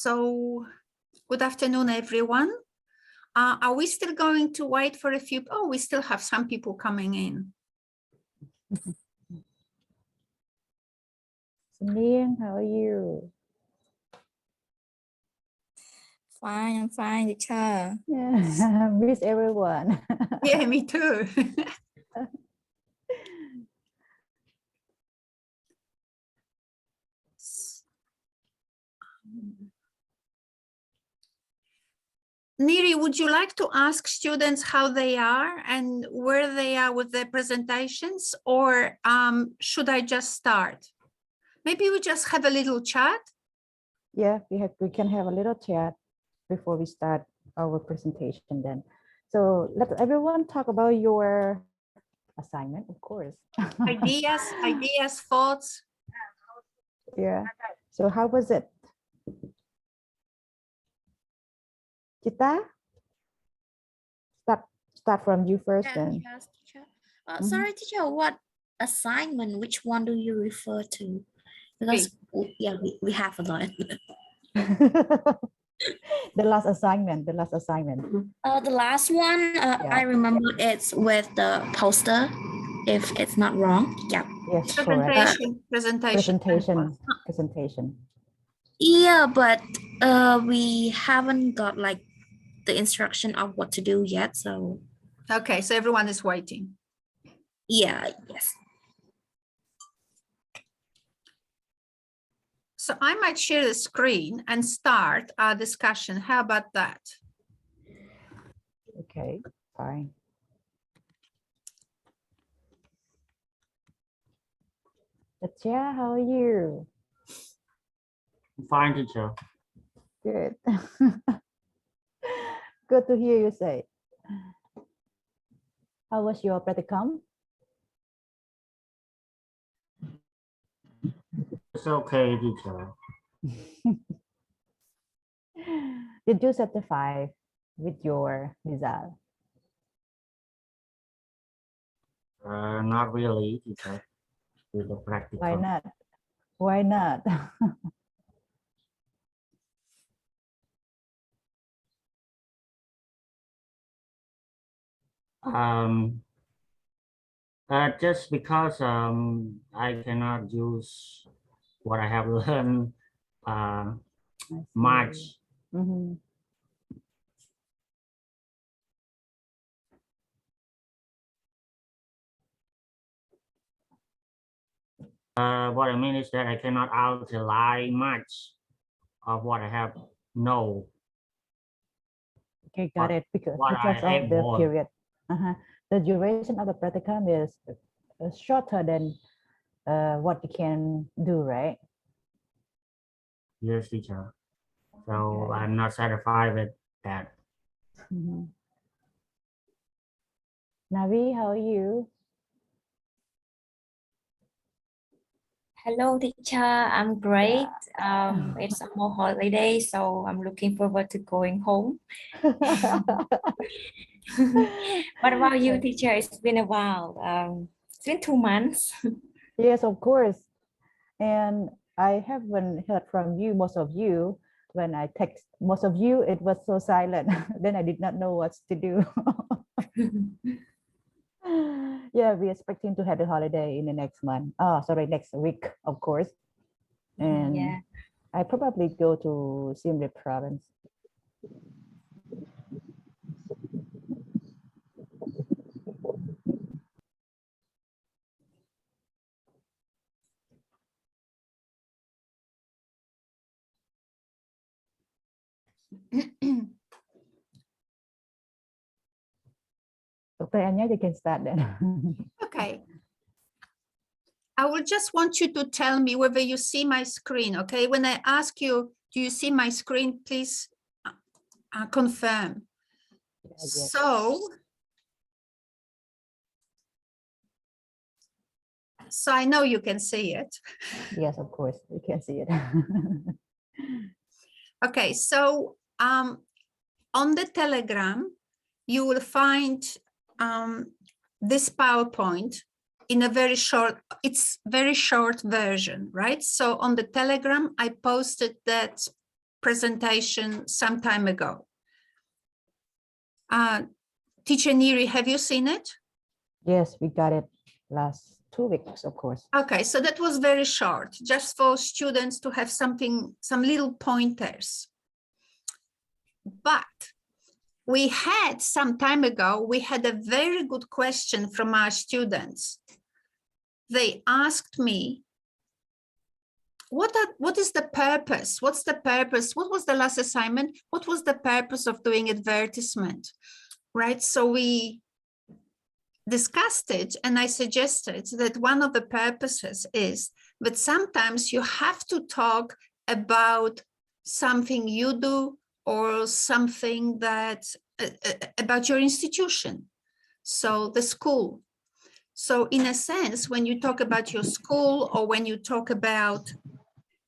So good afternoon, everyone. Are we still going to wait for a few? Oh, we still have some people coming in. Lian, how are you? Fine, I'm fine, teacher. Yeah, miss everyone. Yeah, me too. Neri, would you like to ask students how they are and where they are with their presentations, or should I just start? Maybe we just have a little chat. Yeah, we can have a little chat before we start our presentation then. So let everyone talk about your assignment, of course. Ideas, thoughts. Yeah. So how was it? Chita? Start from you first then. Yes, teacher. Sorry, teacher, what assignment, which one do you refer to? Because yeah, we have a lot. The last assignment. The last one, I remember it's with the poster, if it's not wrong. Yeah. Yes, correct. Presentation. Yeah, but we haven't got like the instruction of what to do yet. So Okay, so everyone is waiting. yeah, yes. So I might share the screen and start our discussion. How about that? Okay, fine. Atia, how are you? Fine, teacher. Good. Good to hear you say. How was your practicum? It's okay, teacher. Did you certify with your result? Not really, teacher. With the practical. Why not? Why not? Just because I cannot use what I have learned much. Mm-hmm. What I mean is that I cannot outline much of what I have know. Okay, got it. Because of I the period. The duration of the practicum is shorter than what you can do, right? Yes, teacher. So Okay. I'm not satisfied with that. Navi, how are you? Hello, teacher. I'm great. It's a more holiday, so I'm looking forward to going home. What about you, teacher? It's been a while. It's been 2 months. Yes, of course. And I haven't heard from you, most of you. When I text most of you, it was so silent. Then I did not know what to do. Yeah, we're expecting to have the holiday in the next month. Oh, sorry, next week, of course. And yeah. I probably go to Siem Reap province. Dr. Ania, you can start then. Okay. I will just want you to tell me whether you see my screen, okay? When I ask you, do you see my screen, please confirm. Yes. So I know you can see it. Yes, of course, we can see it. Okay, so on the Telegram, you will find this PowerPoint in a very short version, right? So on the Telegram, I posted that presentation some time ago. Teacher Neri, have you seen it? Yes, we got it last 2 weeks, of course. Okay, so that was very short, just for students to have something, some little pointers. But we had some time ago, we had a very good question from our students. They asked me, what is the purpose? What's the purpose? What was the last assignment? What was the purpose of doing advertisement? Right, so we discussed it, and I suggested that one of the purposes is that sometimes you have to talk about something you do or something that about your institution, so the school. So in a sense, when you talk about your school or when you talk about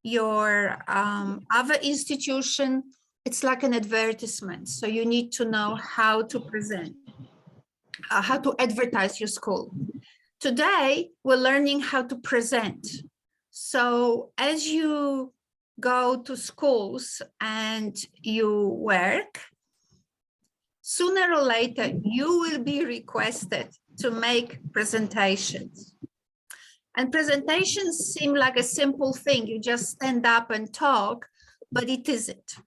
your other institution, it's like an advertisement. So you need to know how to present, how to advertise your school. Today, we're learning how to present. So as you go to schools and you work, sooner or later, you will be requested to make presentations. And presentations seem like a simple thing. You just stand up and talk, but it isn't.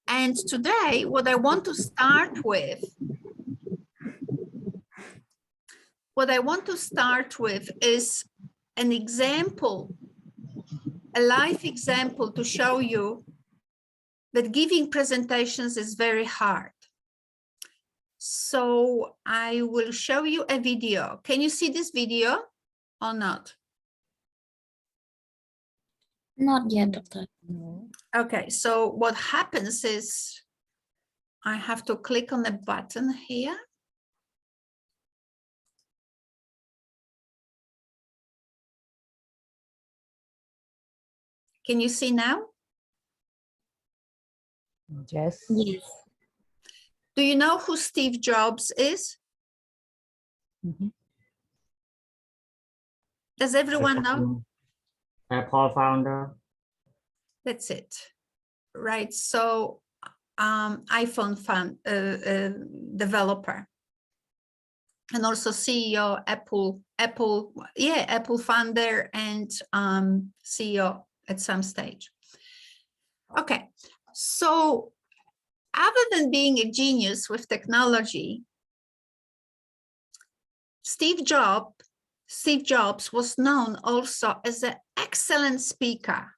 And today, what I want to start with, is an example, a live example to show you that giving presentations is very hard. So I will show you a video. Can you see this video or not? Not yet, Doctor. No. Okay, so what happens is I have to click on the button here. Can you see now? Yes. Yes. Do you know who Steve Jobs is? Mhm. Does everyone know? Apple founder. That's it, right? So iPhone developer, and also CEO, Apple founder and CEO at some stage. Okay, so other than being a genius with technology, Steve Jobs was known also as an excellent speaker.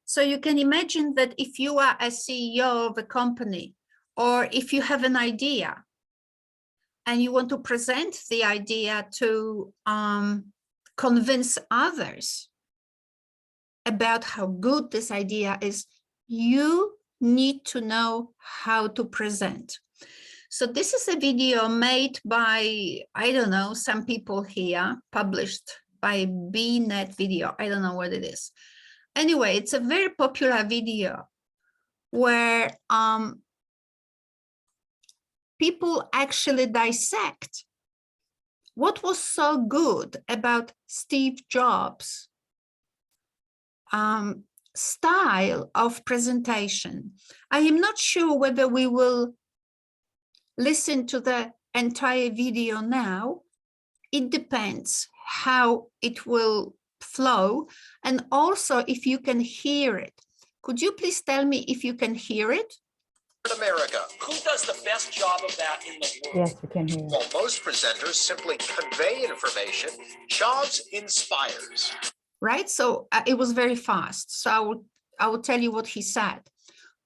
So you can imagine that if you are a CEO of a company, or if you have an idea and you want to present the idea to convince others about how good this idea is, you need to know how to present. So this is a video made by, I don't know, some people here, published by BNet Video. I don't know what it is. Anyway, it's a very popular video where people actually dissect what was so good about Steve Jobs' style of presentation. I am not sure whether we will listen to the entire video now. It depends how it will flow, and also if you can hear it. Could you please tell me if you can hear it? America. Who does the best job of that in the world? Yes, we can hear. While most presenters simply convey information, Jobs inspires. Right, so it was very fast. So I will tell you what he said.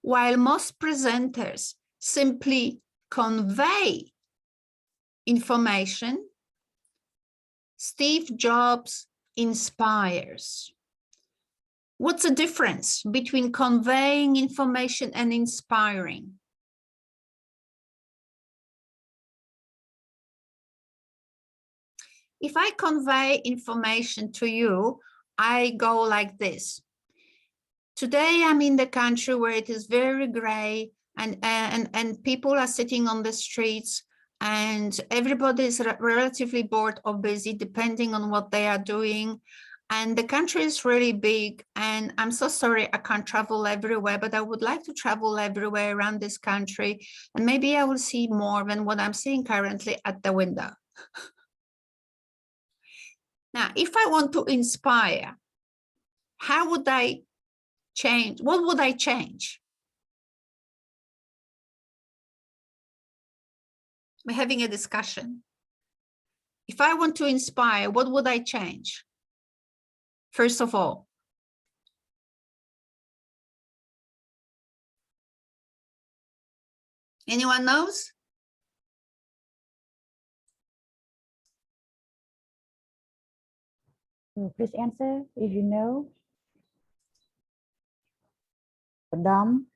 While most presenters simply convey information, Steve Jobs inspires. What's the difference between conveying information and inspiring? If I convey information to you, I go like this. Today I'm in the country where it is very gray and people are sitting on the streets and everybody is relatively bored or busy depending on what they are doing. And the country is really big, and I'm so sorry I can't travel everywhere, but I would like to travel everywhere around this country, and maybe I will see more than what I'm seeing currently at the window. Now, if I want to inspire, how would I change? What would I change? We're having a discussion. If I want to inspire, what would I change? First of all, anyone knows? Please answer if you know. Dumb.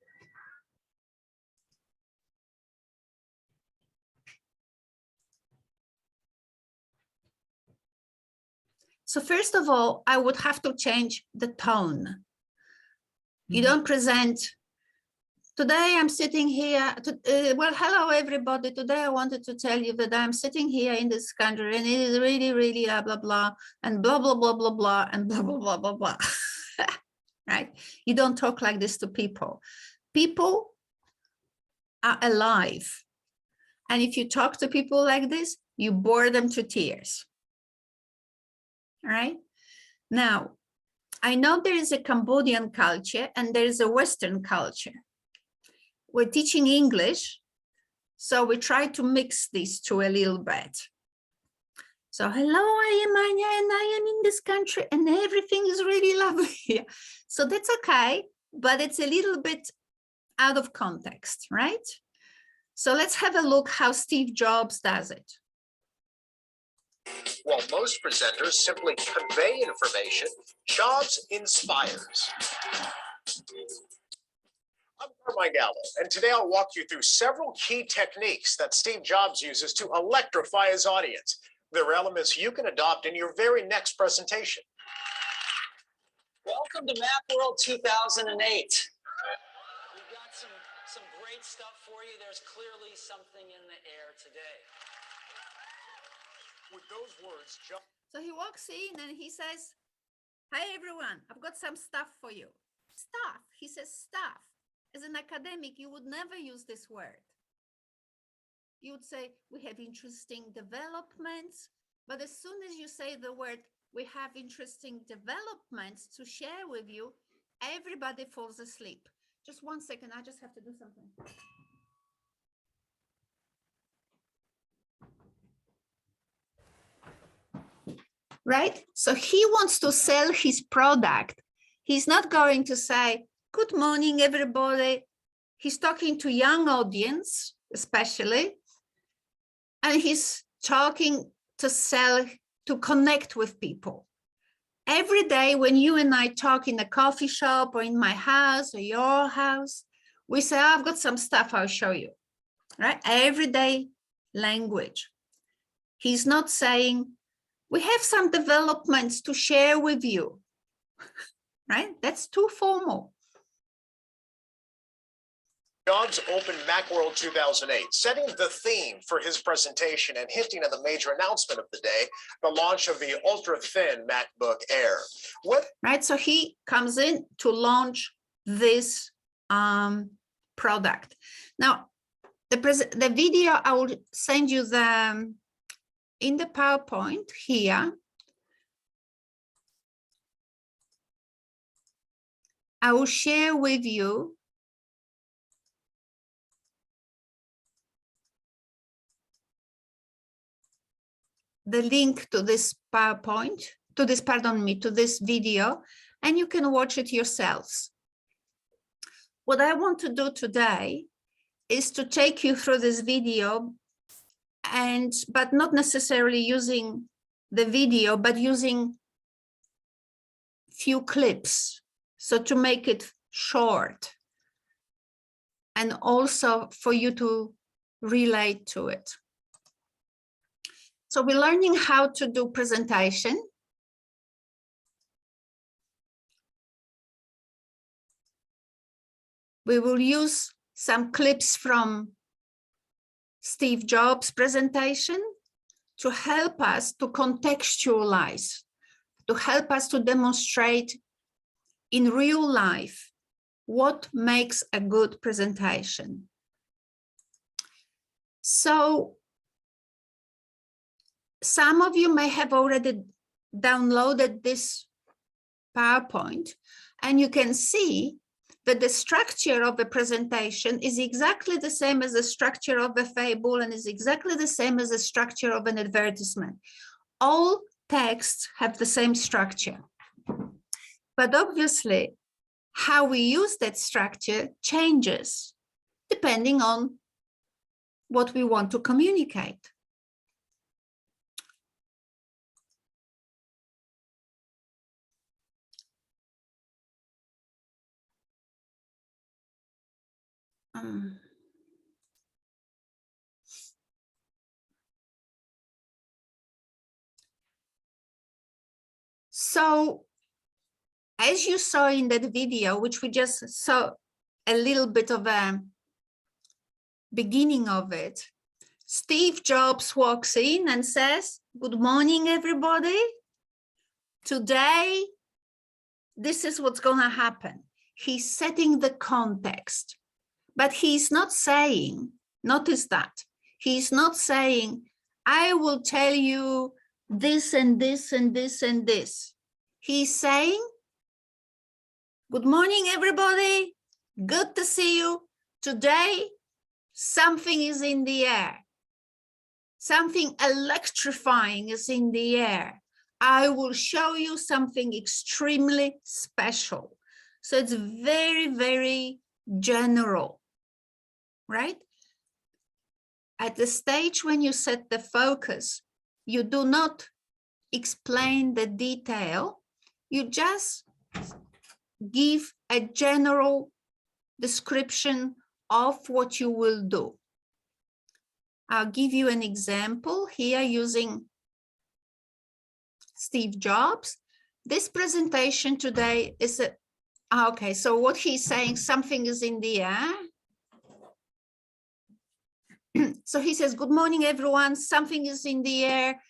So first of all, I would have to change the tone. You don't present, today I'm sitting here, well, hello everybody. Today I wanted to tell you that I'm sitting here in this country and it is really, really blah, blah, blah, and blah, blah, blah, blah, blah, and blah, blah, blah, blah, blah. Right? You don't talk like this to people. People are alive. And if you talk to people like this, you bore them to tears. All right? Now, I know there is a Cambodian culture and there is a Western culture. We're teaching English, so we try to mix these two a little bit. So, hello, I am Ania and I am in this country and everything is really lovely here. So that's okay, but it's a little bit out of context, right? So let's have a look how Steve Jobs does it. While most presenters simply convey information, Jobs inspires. I'm Carmine Gallo, and today I'll walk you through several key techniques that Steve Jobs uses to electrify his audience. There are elements you can adopt in your very next presentation. Welcome to Macworld 2008. We've got some great stuff for you. There's clearly something in the air today. With those words, So he walks in and he says, hi everyone, I've got some stuff for you. Stuff, he says stuff. As an academic, you would never use this word. You would say, we have interesting developments, but as soon as you say the word, we have interesting developments to share with you, everybody falls asleep. Just 1 second, I just have to do something. Right? So he wants to sell his product. He's not going to say, good morning, everybody. He's talking to young audience, especially, and he's talking to sell, to connect with people. Every day when you and I talk in a coffee shop or in my house or your house, we say, oh, I've got some stuff I'll show you, right? Everyday language. He's not saying, we have some developments to share with you, right? That's too formal. Jobs opened Macworld 2008, setting the theme for his presentation and hinting at the major announcement of the day, the launch of the ultra-thin MacBook Air. Right, so he comes in to launch this product. Now, the video, I will send you in the PowerPoint here. I will share with you the link to this PowerPoint, to this, pardon me, to this video, and you can watch it yourselves. What I want to do today is to take you through this video, but not necessarily using the video, but using few clips. So to make it short and also for you to relate to it. So we're learning how to do presentation. We will use some clips from Steve Jobs' presentation to help us to contextualize to help us to demonstrate in real life what makes a good presentation. So some of you may have already downloaded this PowerPoint, and you can see that the structure of the presentation is exactly the same as the structure of a fable and is exactly the same as the structure of an advertisement. All texts have the same structure. But obviously, how we use that structure changes depending on what we want to communicate. So, as you saw in that video, which we just saw a little bit of a beginning of it, Steve Jobs walks in and says, "Good morning, everybody. Today, this is what's going to happen." He's setting the context, but he's not saying, notice that, he's not saying, "I will tell you this and this and this and this." He's saying, "Good morning, everybody. Good to see you. Today, something is in the air. Something electrifying is in the air. I will show you something extremely special." So it's very, very general, right? At the stage when you set the focus, you do not explain the detail. You just give a general description of what you will do. I'll give you an example here using Steve Jobs. This presentation today is a, okay, so what he's saying, something is in the air. So he says, "Good morning, everyone. Something is in the air,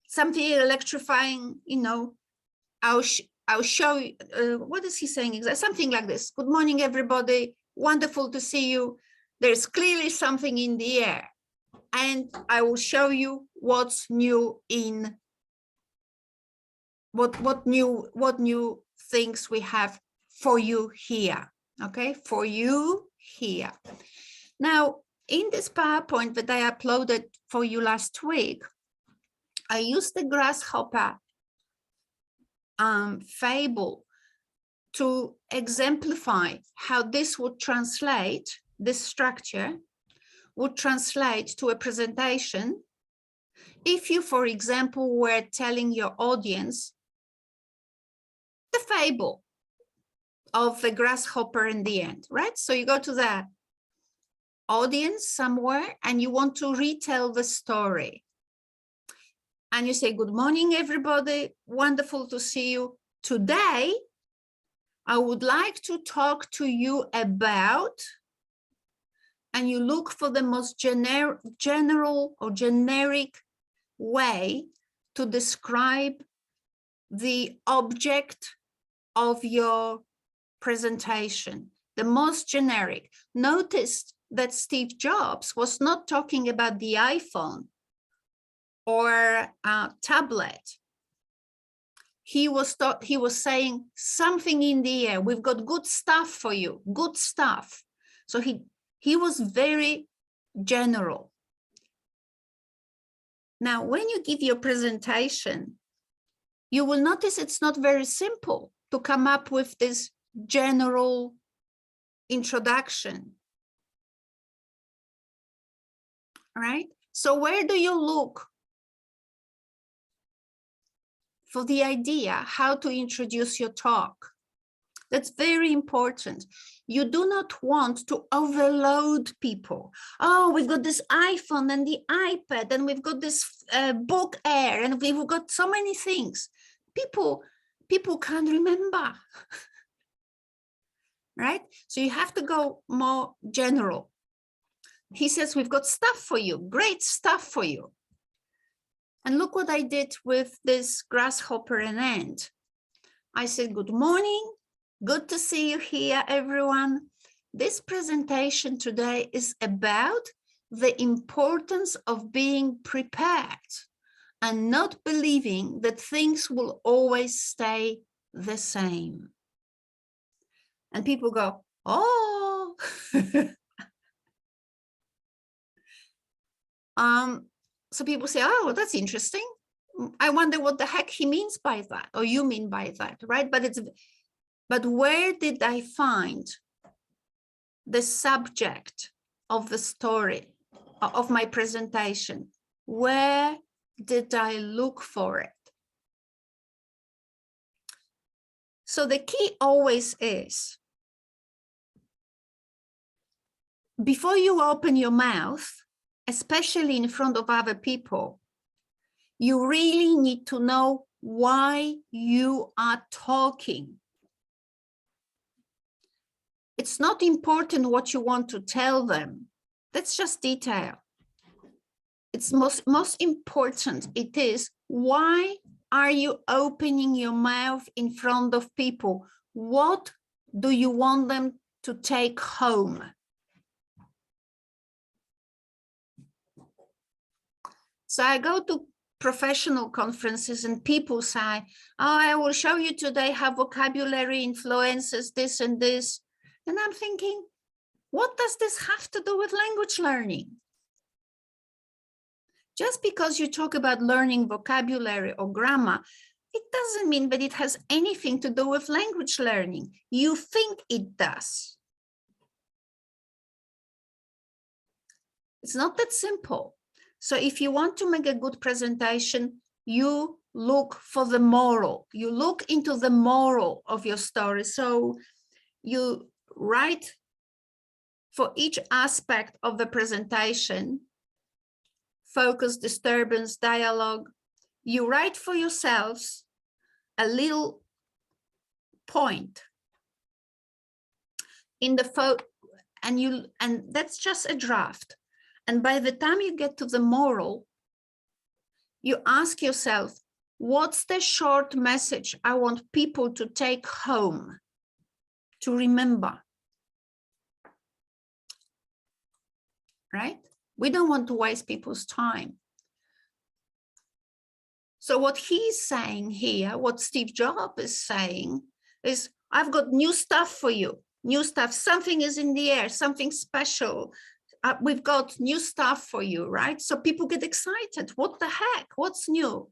something electrifying, you know, I'll show you, what is he saying exactly? Something like this. "Good morning, everybody. Wonderful to see you. There's clearly something in the air. And I will show you what's new in, what new things we have for you here." Okay, for you here. Now, in this PowerPoint that I uploaded for you last week, I used the grasshopper fable to exemplify how this would translate, this structure would translate to a presentation if you, for example, were telling your audience the fable of the grasshopper in the end, right? So you go to the audience somewhere and you want to retell the story. And you say, "Good morning, everybody. Wonderful to see you. Today, I would like to talk to you about," and you look for the most general or generic way to describe the object of your presentation, the most generic. Notice that Steve Jobs was not talking about the iPhone or a tablet. He was saying something in the air. We've got good stuff for you, good stuff. So he was very general. Now, when you give your presentation, you will notice it's not very simple to come up with this general introduction. All right? So where do you look for the idea how to introduce your talk? That's very important. You do not want to overload people. Oh, we've got this iPhone and the iPad, and we've got this book Air, and we've got so many things. People can't remember, right? So you have to go more general. He says, "We've got stuff for you, great stuff for you." And look what I did with this grasshopper and ant. I said, good morning. Good to see you here, everyone. This presentation today is about the importance of being prepared and not believing that things will always stay the same. And people go, oh. So people say, oh, that's interesting. I wonder what the heck he means by that, or you mean by that, right? But where did I find the subject of the story, of my presentation? Where did I look for it? So the key always is, before you open your mouth, especially in front of other people, you really need to know why you are talking. It's not important what you want to tell them. That's just detail. It's most important. It is, why are you opening your mouth in front of people? What do you want them to take home? So I go to professional conferences and people say, oh, I will show you today how vocabulary influences this and this. And I'm thinking, what does this have to do with language learning? Just because you talk about learning vocabulary or grammar, it doesn't mean that it has anything to do with language learning. You think it does. It's not that simple. So if you want to make a good presentation, you look for the moral. You look into the moral of your story. So you write for each aspect of the presentation, focus, disturbance, dialogue. You write for yourselves a little point in the and that's just a draft. And by the time you get to the moral, you ask yourself, what's the short message I want people to take home, to remember? Right? We don't want to waste people's time. So what he's saying here, what Steve Jobs is saying is, I've got new stuff for you, new stuff, something is in the air, something special. We've got new stuff for you, right? So people get excited. What the heck? What's new?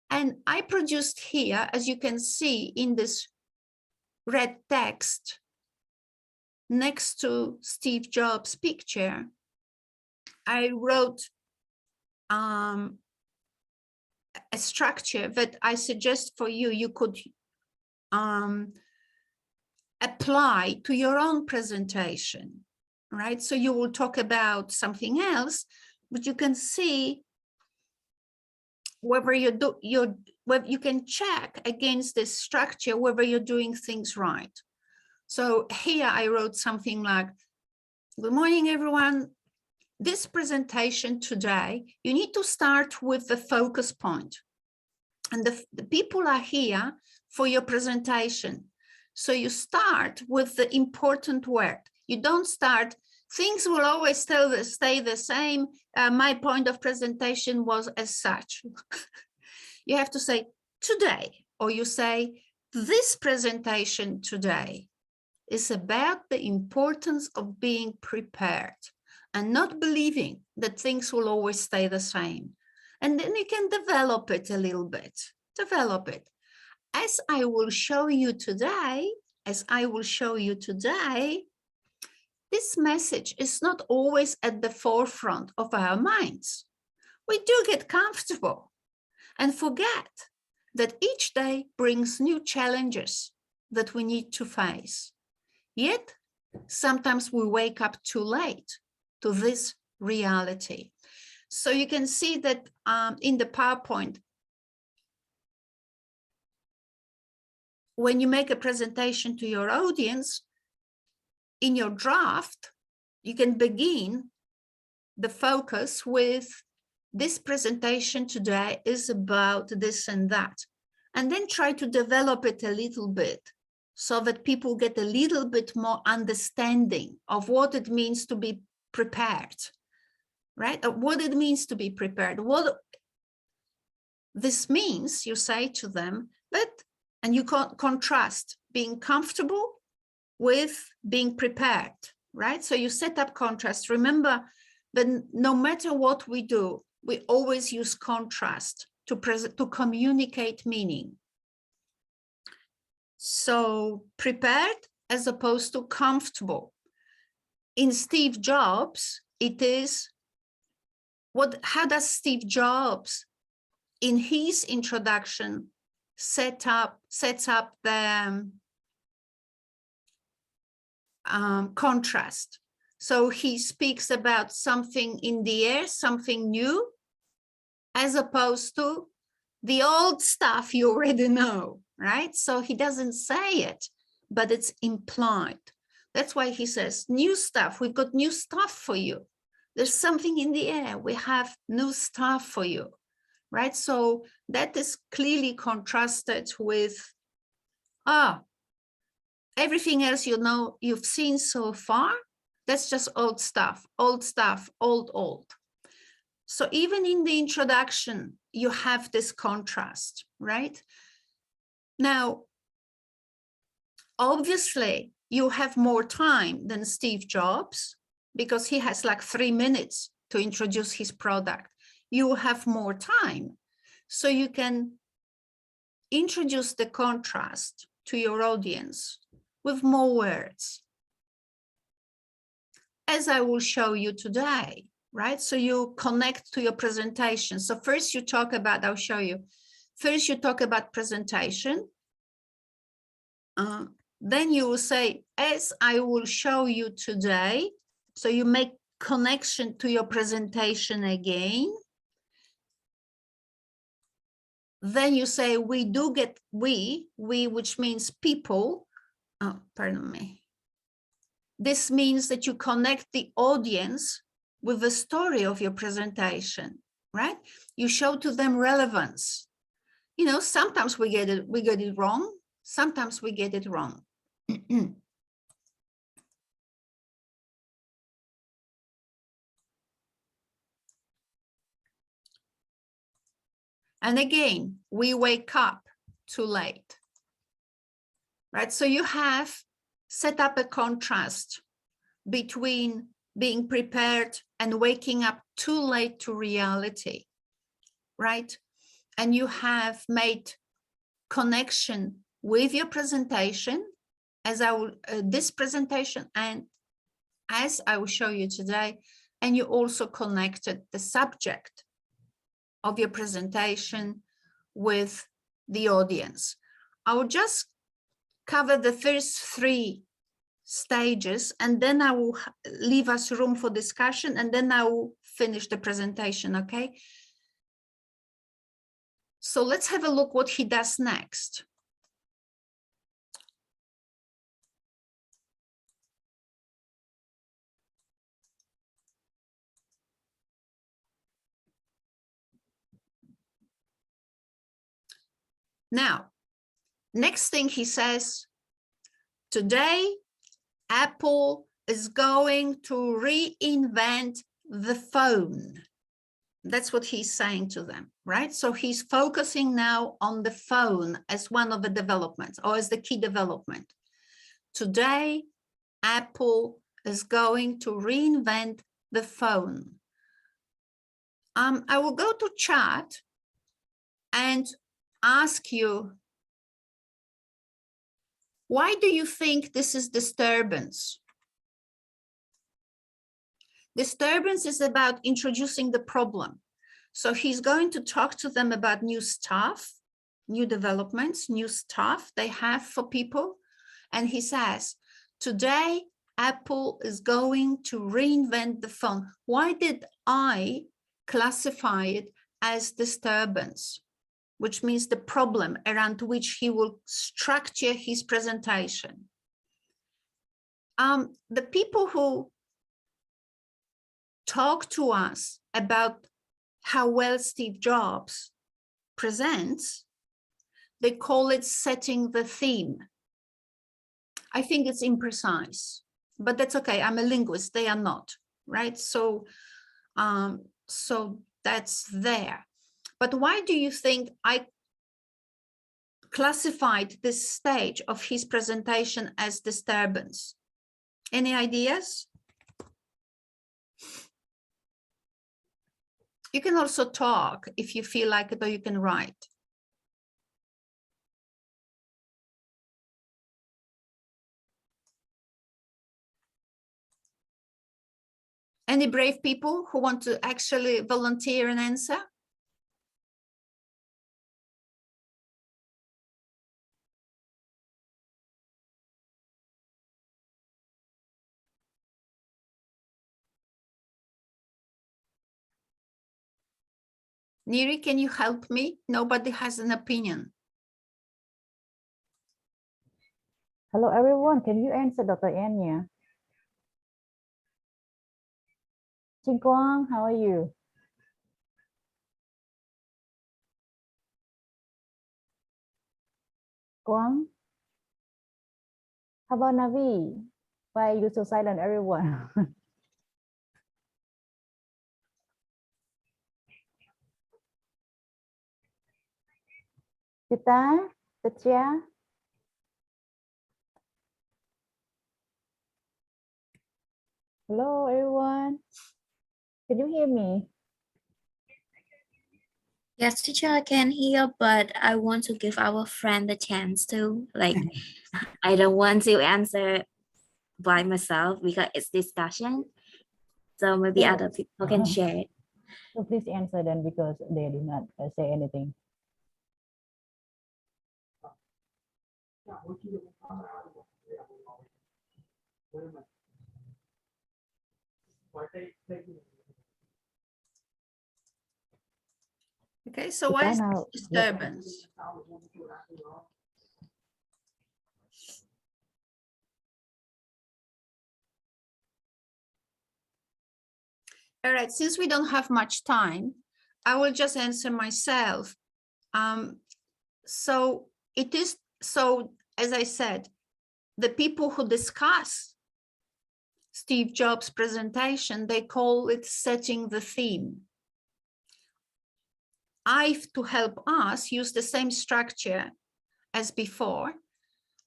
And I produced here, as you can see in this red text, next to Steve Jobs' picture, I wrote a structure that I suggest for you, you could apply to your own presentation. Right, so you will talk about something else, but you can see whether whether you can check against this structure whether you're doing things right. So here I wrote something like, good morning, everyone. This presentation today, you need to start with the focus point. And the people are here for your presentation. So you start with the important word. You don't start, things will always stay the same. My point of presentation was as such. You have to say today, or you say this presentation today is about the importance of being prepared and not believing that things will always stay the same. And then you can develop it a little bit, develop it. As I will show you today, this message is not always at the forefront of our minds. We do get comfortable and forget that each day brings new challenges that we need to face. Yet, sometimes we wake up too late to this reality. So you can see that in the PowerPoint, when you make a presentation to your audience, in your draft, you can begin the focus with this presentation today is about this and that. And then try to develop it a little bit so that people get a little bit more understanding of what it means to be prepared, right? What it means to be prepared. What this means, you say to them, and you contrast being comfortable with being prepared, right? So you set up contrast. Remember that no matter what we do, we always use contrast to communicate meaning. So prepared as opposed to comfortable. In Steve Jobs, it is how does Steve Jobs in his introduction sets up the contrast. So he speaks about something in the air, something new, as opposed to the old stuff you already know, right? So he doesn't say it, but it's implied. That's why he says, new stuff, we've got new stuff for you. There's something in the air, we have new stuff for you, right? So that is clearly contrasted with, everything else you know, you've seen so far, that's just old stuff, old. So even in the introduction, you have this contrast, right? Now, obviously, you have more time than Steve Jobs because he has like 3 minutes to introduce his product. You have more time, so you can introduce the contrast to your audience with more words, as I will show you today, right? So you connect to your presentation. So first you talk about, I'll show you. First you talk about presentation. Then you will say, as I will show you today. So you make connection to your presentation again. Then you say, we do get, we, which means people. Oh, pardon me. This means that you connect the audience with the story of your presentation, right? You show to them relevance. You know, sometimes we get it wrong. Sometimes we get it wrong. And again, we wake up too late, right? So you have set up a contrast between being prepared and waking up too late to reality, right? And you have made connection with your presentation, as I will, this presentation, and as I will show you today, and you also connected the subject of your presentation with the audience. I will just cover the first 3 stages, and then I will leave us room for discussion, and then I will finish the presentation, okay? So let's have a look what he does next. Now, next thing he says, today, Apple is going to reinvent the phone. That's what he's saying to them, right? So he's focusing now on the phone as one of the developments, or as the key development. Today, Apple is going to reinvent the phone. I will go to chat and ask you, why do you think this is disturbance? Disturbance is about introducing the problem. So he's going to talk to them about new stuff, new developments, new stuff they have for people. And he says, today, Apple is going to reinvent the phone. Why did I classify it as disturbance? Which means the problem around which he will structure his presentation. The people who talk to us about how well Steve Jobs presents, they call it setting the theme. I think it's imprecise, but that's okay. I'm a linguist, they are not, right? So, so that's there. But why do you think I classified this stage of his presentation as disturbance? Any ideas? You can also talk if you feel like it, or you can write. Any brave people who want to actually volunteer and answer? Neri, can you help me? Nobody has an opinion. Hello, everyone. Can you answer Dr. Ania? Trinh Quang, how are you? Quang? How about Navi? Why are you so silent, everyone? Tita, Tatya? Hello, everyone. Can you hear me? Yes, teacher, I can hear, but I want to give our friend the chance to, like, I don't want to answer by myself because it's discussion. So maybe So- other people can share it. So please answer then because they did not say anything. Okay, so why is now- this disturbance? All right, since we don't have much time, I will just answer myself. So it is, so as I said, the people who discuss Steve Jobs' presentation, they call it setting the theme. To help us use the same structure as before,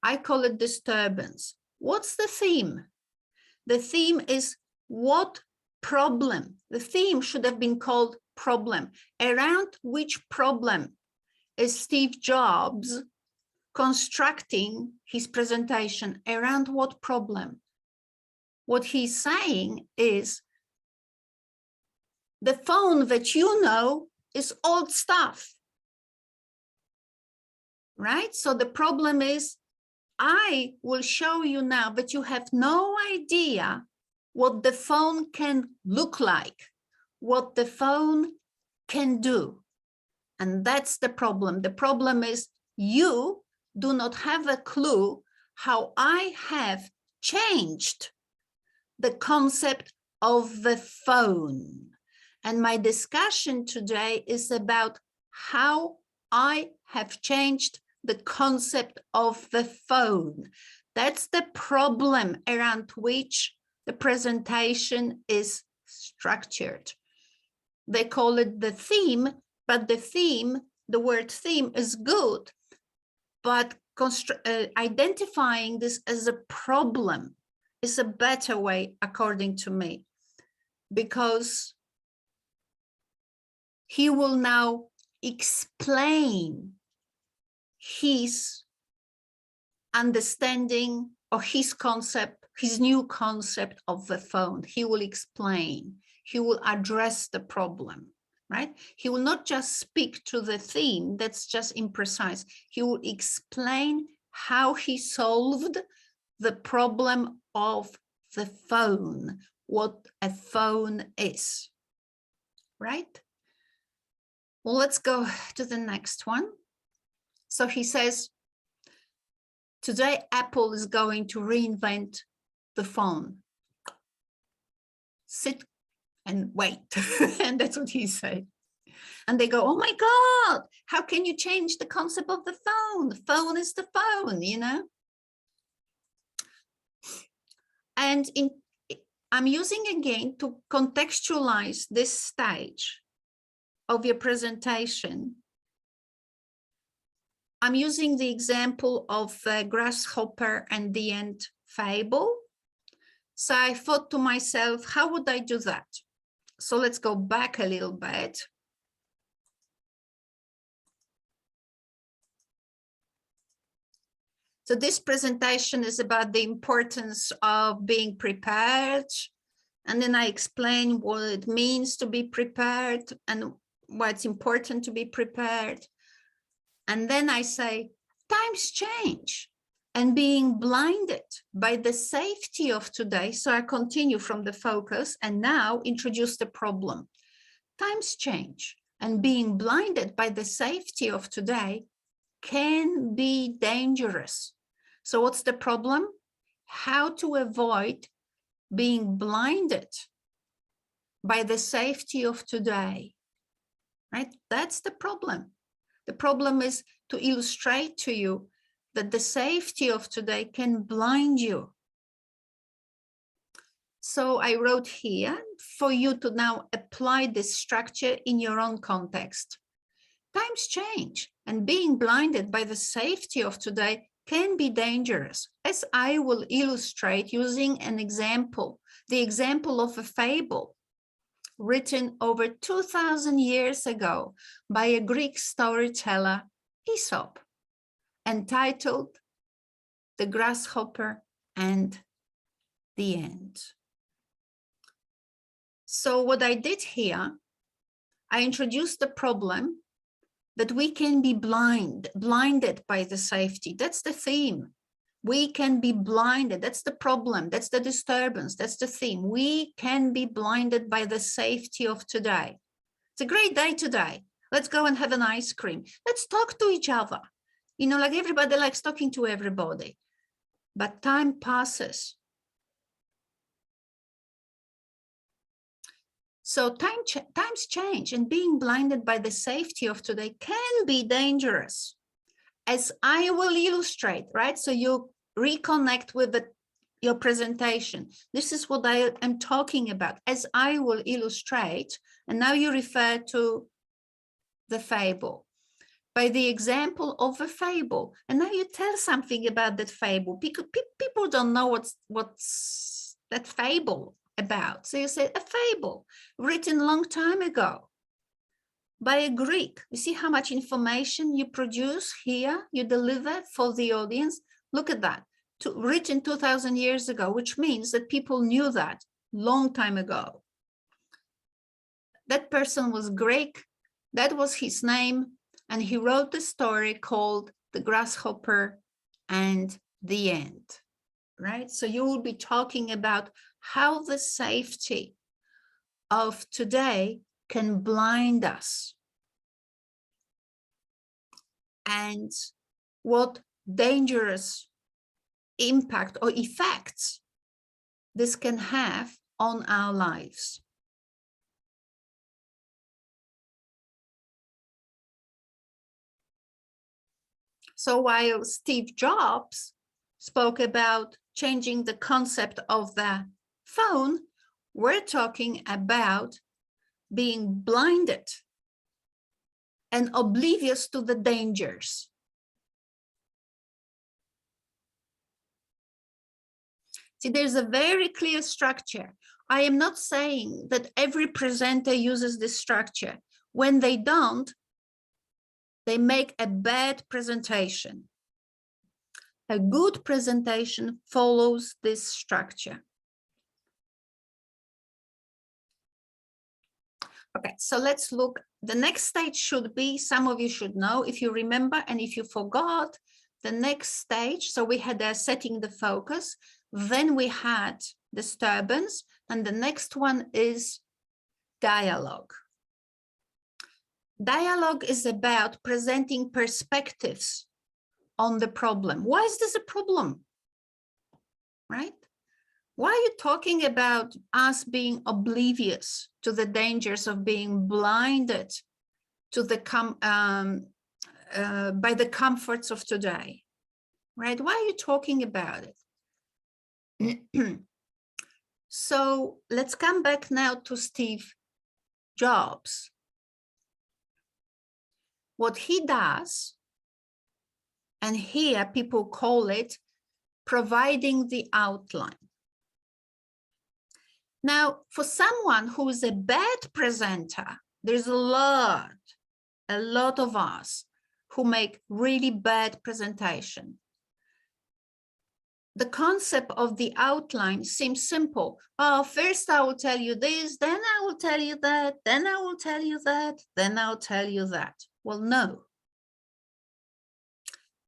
I call it disturbance. What's the theme? The theme is what problem? The theme should have been called problem. Around which problem is Steve Jobs constructing his presentation? Around what problem? What he's saying is the phone that you know is old stuff, right? So the problem is, I will show you now, but you have no idea what the phone can look like, what the phone can do. And that's the problem. The problem is you do not have a clue how I have changed the concept of the phone. And my discussion today is about how I have changed the concept of the phone. That's the problem around which the presentation is structured. They call it the theme, but the theme, the word theme is good, but identifying this as a problem is a better way, according to me, because he will now explain his understanding or his concept, his new concept of the phone. He will explain, he will address the problem, right? He will not just speak to the theme, that's just imprecise. He will explain how he solved the problem of the phone, what a phone is, right? Well, let's go to the next one. So he says, today Apple is going to reinvent the phone. Sit and wait. And that's what he said. And they go, oh my God, how can you change the concept of the phone? The phone is the phone, you know? And I'm using again to contextualize this stage of your presentation. I'm using the example of the grasshopper and the ant fable. So I thought to myself, how would I do that? So let's go back a little bit. So this presentation is about the importance of being prepared. And then I explain what it means to be prepared and why it's important to be prepared. And then I say, times change and being blinded by the safety of today. So I continue from the focus and now introduce the problem. Times change and being blinded by the safety of today can be dangerous. So what's the problem? How to avoid being blinded by the safety of today, right? That's the problem. The problem is to illustrate to you that the safety of today can blind you. So I wrote here for you to now apply this structure in your own context. Times change and being blinded by the safety of today can be dangerous, as I will illustrate using an example, the example of a fable written over 2000 years ago by a Greek storyteller, Aesop, entitled The Grasshopper and the Ant. So what I did here, I introduced the problem that we can be blinded by the safety. That's the theme. We can be blinded. That's the problem. That's the disturbance. That's the theme. We can be blinded by the safety of today. It's a great day today. Let's go and have an ice cream. Let's talk to each other. You know, like everybody likes talking to everybody. But time passes. So times change and being blinded by the safety of today can be dangerous, as I will illustrate, right? So you reconnect with your presentation. This is what I am talking about, as I will illustrate. And now you refer to the fable. By the example of a fable. And now you tell something about that fable. People don't know what's that fable about. So you say a fable written a long time ago by a Greek. You see how much information you produce here, you deliver for the audience. Look at that, written 2000 years ago, which means that people knew that long time ago. That person was Greek, that was his name, and he wrote the story called The Grasshopper and the Ant, right? So you will be talking about how the safety of today can blind us and what dangerous impact or effects this can have on our lives. So while Steve Jobs spoke about changing the concept of the phone, we're talking about being blinded and oblivious to the dangers. See, there's a very clear structure. I am not saying that every presenter uses this structure. When they don't, they make a bad presentation. A good presentation follows this structure. Okay, so let's look. The next stage should be, some of you should know, if you remember, and if you forgot, the next stage, so we had setting the focus, then we had disturbance, and the next one is dialogue. Dialogue is about presenting perspectives on the problem. Why is this a problem, right? Why are you talking about us being oblivious to the dangers of being blinded to the by the comforts of today, right? Why are you talking about it? So let's come back now to Steve Jobs. What he does, and here people call it providing the outline. Now, for someone who is a bad presenter, there's a lot of us who make really bad presentation. The concept of the outline seems simple. Oh, first I will tell you this, then I will tell you that, then I will tell you that, then I'll tell you that. Well, no.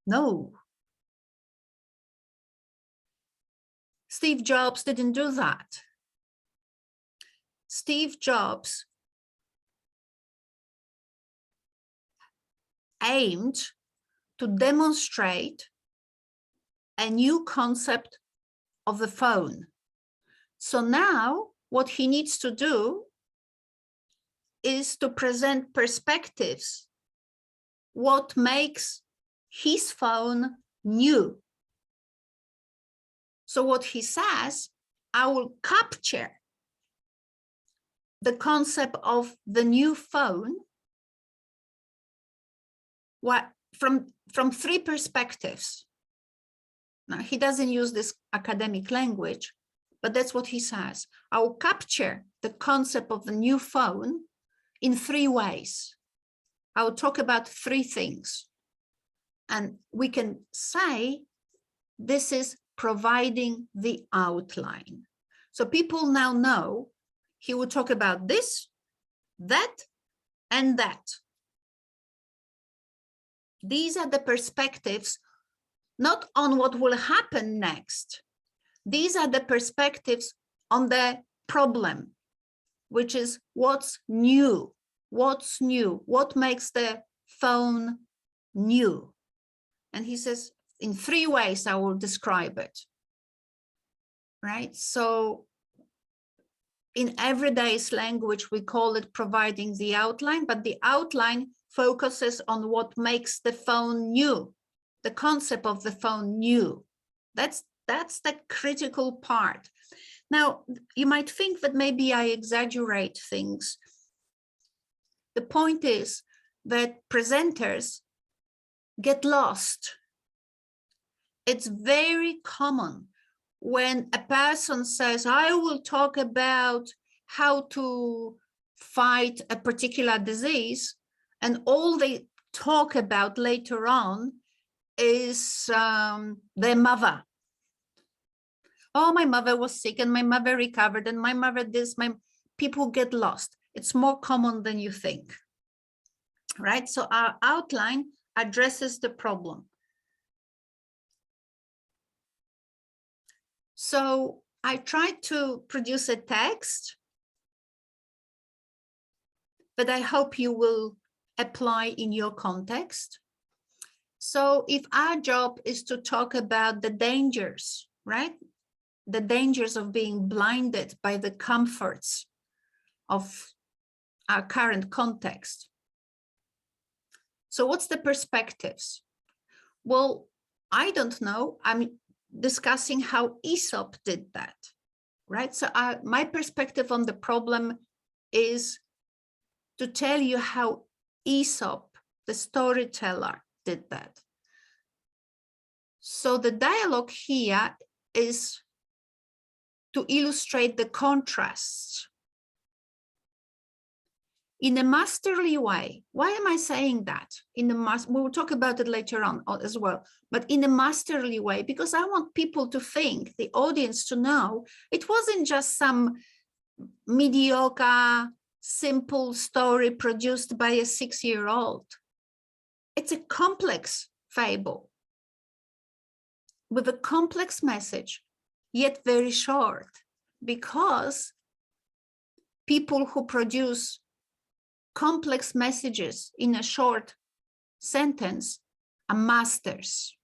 No. Steve Jobs didn't do that. Steve Jobs aimed to demonstrate a new concept of the phone. So now what he needs to do is to present perspectives, what makes his phone new. So what he says, I will capture the concept of the new phone from three perspectives. Now, he doesn't use this academic language, but that's what he says. I will capture the concept of the new phone in three ways. I will talk about three things. And we can say this is providing the outline. So people now know he will talk about this, that, and that. These are the perspectives, not on what will happen next. These are the perspectives on the problem, which is what's new, what makes the phone new. And he says, in three ways I will describe it, right? So in everyday's language, we call it providing the outline, but the outline focuses on what makes the phone new, the concept of the phone new. That's the critical part. Now, you might think that maybe I exaggerate things. The point is that presenters get lost. It's very common when a person says, I will talk about how to fight a particular disease, and all they talk about later on is their mother. Oh, my mother was sick and my mother recovered and my mother this, people get lost. It's more common than you think, right? So our outline addresses the problem. So I tried to produce a text, but I hope you will apply in your context. So if our job is to talk about the dangers, right? The dangers of being blinded by the comforts of our current context. So what's the perspectives? Well, I don't know. I'm discussing how Aesop did that, right? So my perspective on the problem is to tell you how Aesop, the storyteller, did that. So the dialogue here is to illustrate the contrasts in a masterly way. Why am I saying that? We will talk about it later on as well, but in a masterly way, because I want people to think, the audience to know, it wasn't just some mediocre, simple story produced by a 6-year-old. It's a complex fable with a complex message, yet very short, because people who produce complex messages in a short sentence are masters,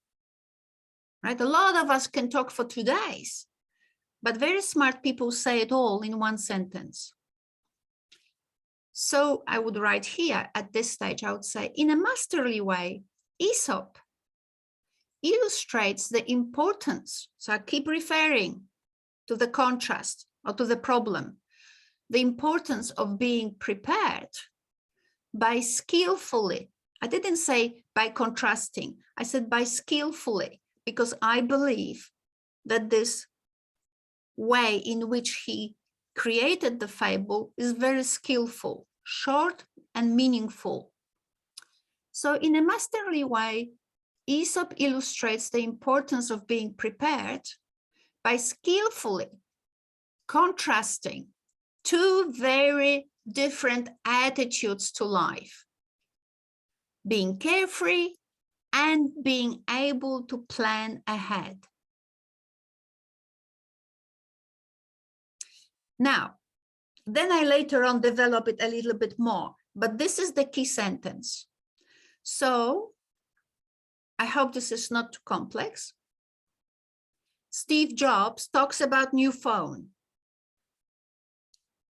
right? A lot of us can talk for 2 days, but very smart people say it all in one sentence. So I would write here at this stage, I would say, in a masterly way, Aesop illustrates the importance. So I keep referring to the contrast or to the problem, the importance of being prepared by skillfully. I didn't say by contrasting, I said by skillfully, because I believe that this way in which he created the fable is very skillful, short and meaningful. So in a masterly way, Aesop illustrates the importance of being prepared by skillfully contrasting two very different attitudes to life, being carefree and being able to plan ahead. Now, then I later on develop it a little bit more, but this is the key sentence. So I hope this is not too complex. Steve Jobs talks about new phone.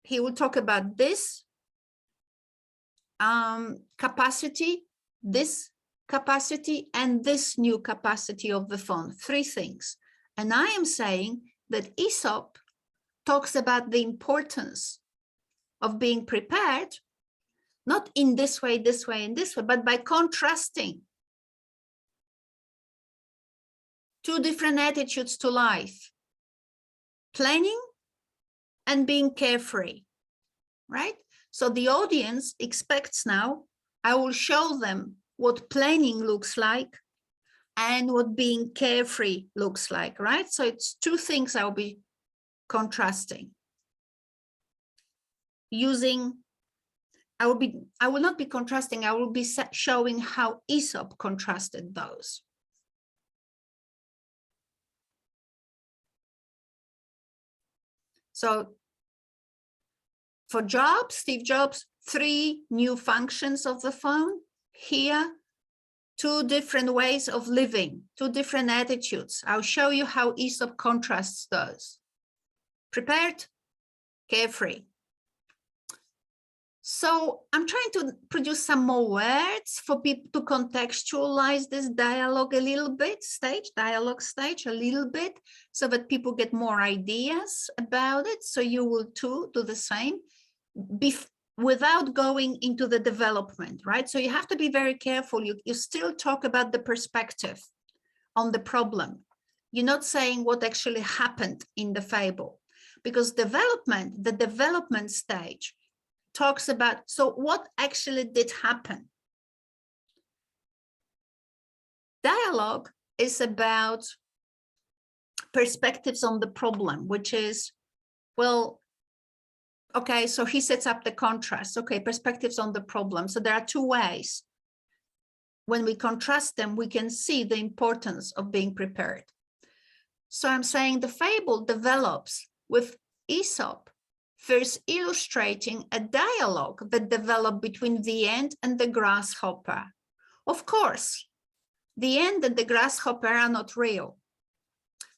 He will talk about this capacity, this capacity, and this new capacity of the phone, three things. And I am saying that Aesop talks about the importance of being prepared, not in this way, and this way, but by contrasting two different attitudes to life, planning and being carefree, right? So the audience expects now, I will show them what planning looks like and what being carefree looks like, right? So it's two things I'll be contrasting. I will not be contrasting, I will be showing how Aesop contrasted those. So for Jobs, Steve Jobs, three new functions of the phone. Here, two different ways of living, two different attitudes. I'll show you how Aesop contrasts those. Prepared, carefree. So I'm trying to produce some more words for people to contextualize this dialogue a little bit, dialogue stage a little bit, so that people get more ideas about it. So you will too do the same without going into the development, right? So you have to be very careful. You still talk about the perspective on the problem. You're not saying what actually happened in the fable, because the development stage talks about, so what actually did happen? Dialogue is about perspectives on the problem, which is, well, okay, so he sets up the contrast. Okay, perspectives on the problem. So there are two ways. When we contrast them, we can see the importance of being prepared. So I'm saying the fable develops with Aesop first illustrating a dialogue that developed between the ant and the grasshopper. Of course, the ant and the grasshopper are not real.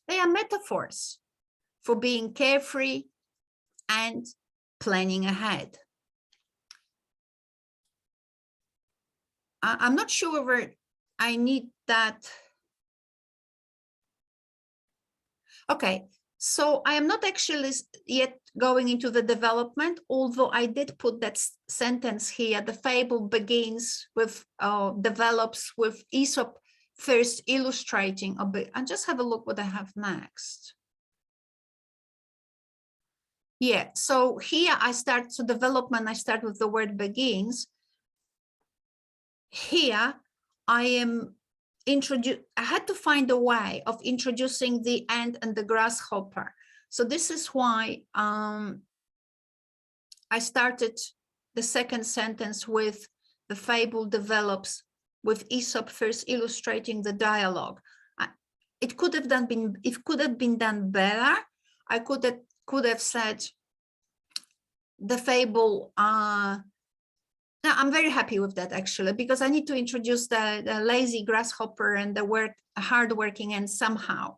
They are metaphors for being carefree and planning ahead. I'm not sure whether I need that. Okay, so I am not actually yet going into the development, although I did put that sentence here. The fable begins with, develops with Aesop first illustrating a bit. And just have a look what I have next. Yeah, so here I start, so development, I start with the word begins. Here I had to find a way of introducing the ant and the grasshopper. So this is why I started the second sentence with the fable develops with Aesop first illustrating the dialogue. It could have been done better. I could have said the fable. Now I'm very happy with that actually, because I need to introduce the lazy grasshopper and the hardworking ant somehow.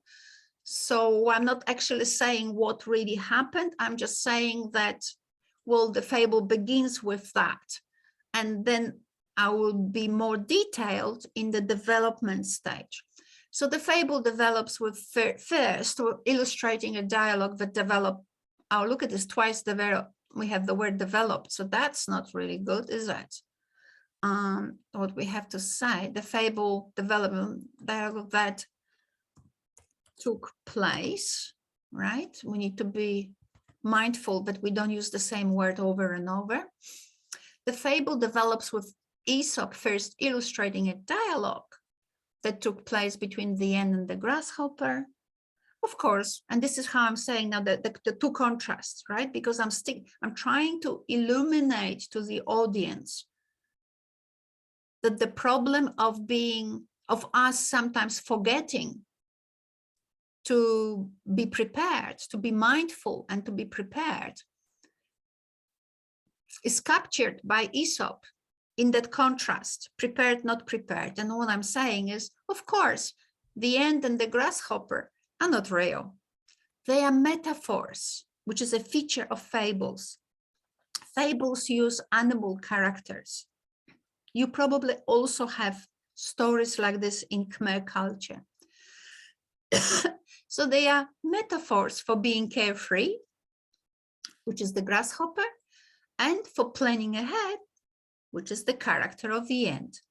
So I'm not actually saying what really happened. I'm just saying that well, the fable begins with that. And then I will be more detailed in the development stage. So the fable develops with first we're illustrating a dialogue that develop. Oh, look at this, twice develop. We have the word developed, so that's not really good, is it? What we have to say, the fable development dialogue that took place, right? We need to be mindful that we don't use the same word over and over. The fable develops with Aesop first illustrating a dialogue that took place between the hen and the grasshopper. Of course, and this is how I'm saying now that the two contrasts, right? Because I'm trying to illuminate to the audience that the problem of us sometimes forgetting to be prepared, to be mindful and to be prepared is captured by Aesop in that contrast, prepared, not prepared. And what I'm saying is, of course, the ant and the grasshopper are not real. They are metaphors, which is a feature of fables. Fables use animal characters. You probably also have stories like this in Khmer culture. So they are metaphors for being carefree, which is the grasshopper, and for planning ahead, which is the character of the ant.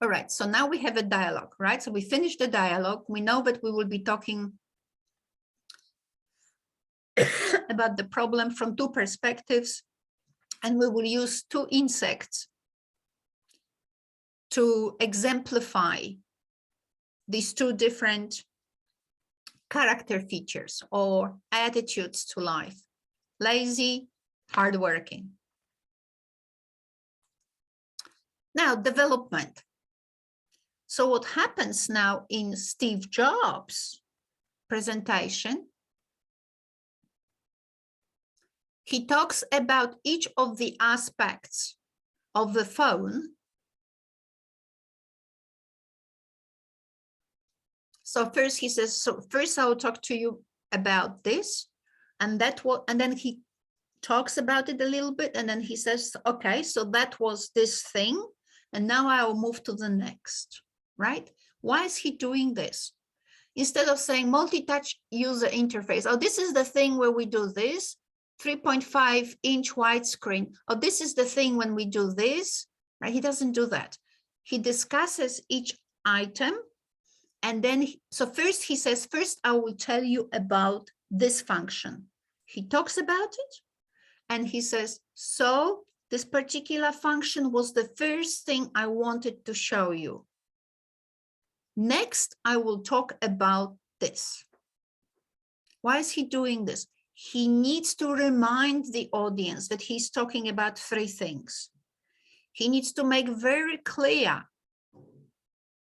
All right, so now we have a dialogue, right? So we finished the dialogue. We know that we will be talking about the problem from two perspectives, and we will use two insects to exemplify these two different character features or attitudes to life: lazy, hardworking. Now, development. So what happens now in Steve Jobs' presentation, he talks about each of the aspects of the phone. So first he says, so first I will talk to you about this, and then he talks about it a little bit, and then he says, okay, so that was this thing, and now I will move to the next, right? Why is he doing this? Instead of saying multi-touch user interface, oh, this is the thing where we do this, 3.5-inch widescreen, oh, this is the thing when we do this, right? He doesn't do that. He discusses each item. And then, so first he says, first I will tell you about this function. He talks about it and he says, so this particular function was the first thing I wanted to show you. Next, I will talk about this. Why is he doing this? He needs to remind the audience that he's talking about three things. He needs to make very clear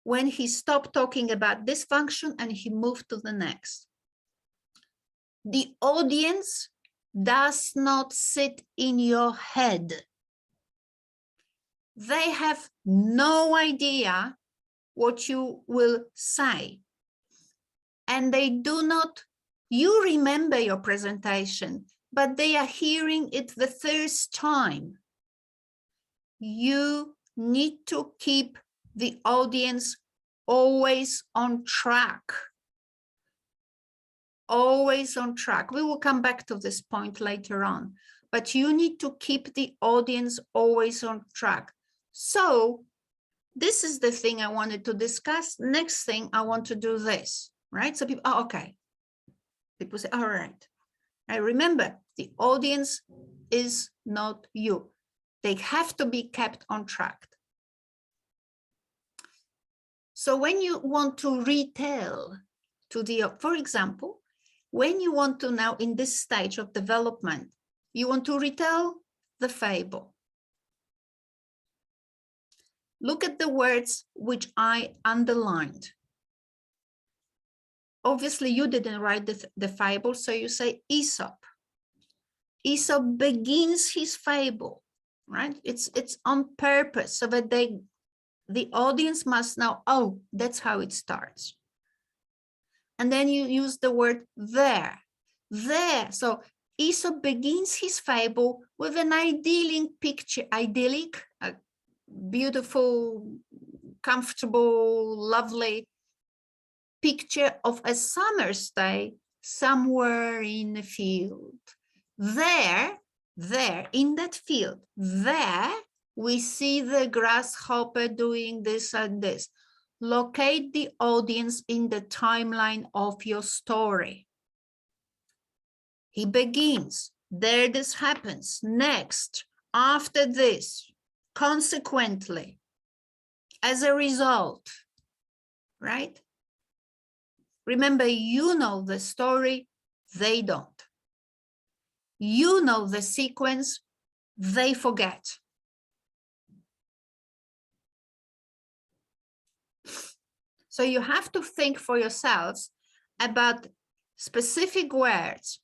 when he stopped talking about this function and he moved to the next. The audience does not sit in your head. They have no idea what you will say. And they do not, you remember your presentation, but they are hearing it the first time. You need to keep the audience always on track. Always on track. We will come back to this point later on, but you need to keep the audience always on track. So this is the thing I wanted to discuss. Next thing, I want to do this, right? So people, oh, okay. People say, all right. I remember the audience is not you. They have to be kept on track. So when you want to retell to the, for example, when you want to now in this stage of development, you want to retell the fable. Look at the words which I underlined. Obviously, you didn't write the fable, so you say Aesop. Aesop begins his fable, right? It's on purpose so that the audience must know, oh, that's how it starts. and then you use the word there. There. So Aesop begins his fable with an idyllic, beautiful, comfortable, lovely picture of a summer's day somewhere in a field. There, in that field, there we see the grasshopper doing this and this. Locate the audience in the timeline of your story. He begins, there this happens, next, after this, consequently, as a result, right? Remember, you know the story, they don't. You know the sequence, they forget. So you have to think for yourselves about specific words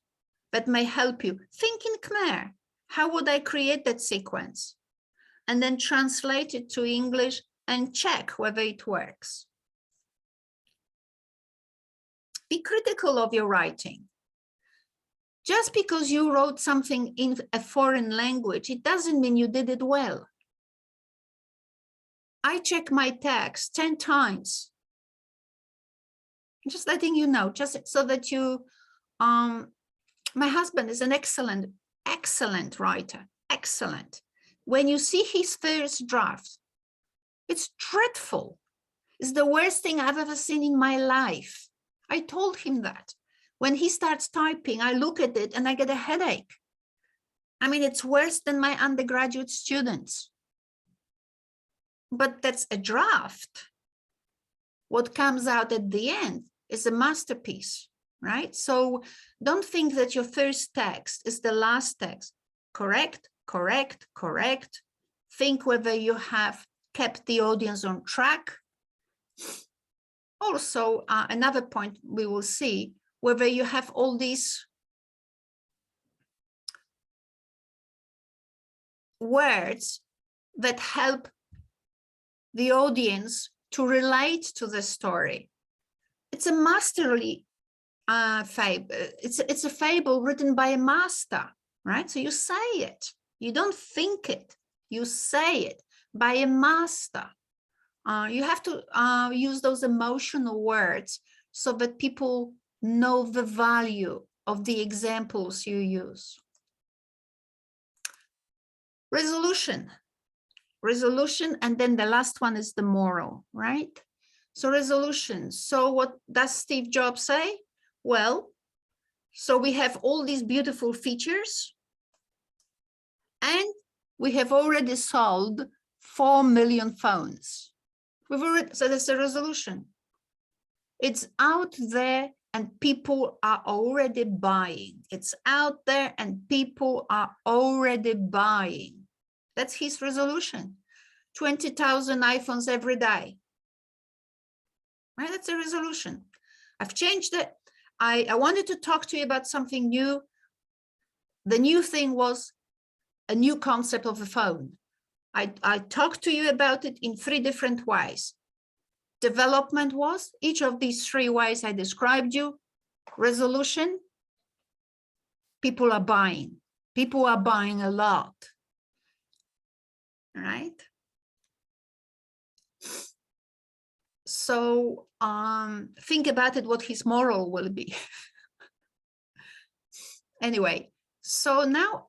that may help you. Think in Khmer, how would I create that sequence? And then translate it to English and check whether it works. Be critical of your writing. Just because you wrote something in a foreign language, it doesn't mean you did it well. I check my text 10 times. Just letting you know, just so that you, my husband is an excellent writer, excellent. When you see his first draft, it's dreadful. It's the worst thing I've ever seen in my life. I told him that. When he starts typing, I look at it and I get a headache. I mean, it's worse than my undergraduate students. But that's a draft. What comes out at the end is a masterpiece, right? So don't think that your first text is the last text. Correct, correct, correct. Think whether you have kept the audience on track. Also, another point we will see, whether you have all these words that help the audience to relate to the story. It's a masterly fable. It's a fable written by a master, right? So you say it. You don't think it. You say it by a master. You have to use those emotional words so that people know the value of the examples you use. Resolution, and then the last one is the moral, right? So resolution. So what does Steve Jobs say? Well, so we have all these beautiful features and we have already sold 4 million phones. We've already, so that's the resolution. It's out there and people are already buying. It's out there and people are already buying. That's his resolution. 20,000 iPhones every day. Right, that's a resolution. I've changed it. I wanted to talk to you about something new. The new thing was a new concept of a phone. I talked to you about it in 3 different ways. Development was each of these 3 ways I described you. Resolution, people are buying. People are buying a lot, right? So think about it, what his moral will be. Anyway, so now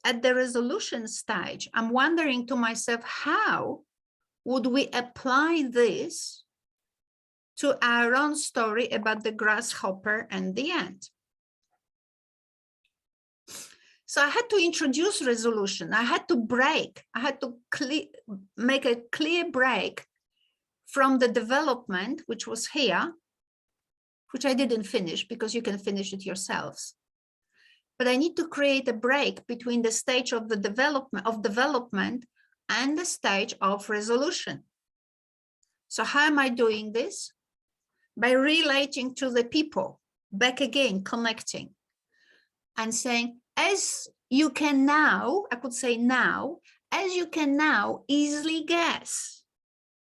at the resolution stage, I'm wondering to myself, how would we apply this to our own story about the grasshopper and the ant? So I had to introduce resolution. I had to make a clear break from the development, which was here, which I didn't finish because you can finish it yourselves. But I need to create a break between the stage of the development and the stage of resolution. So how am I doing this? By relating to the people, back again, connecting and saying, as you can now, I could say now, as you can now easily guess,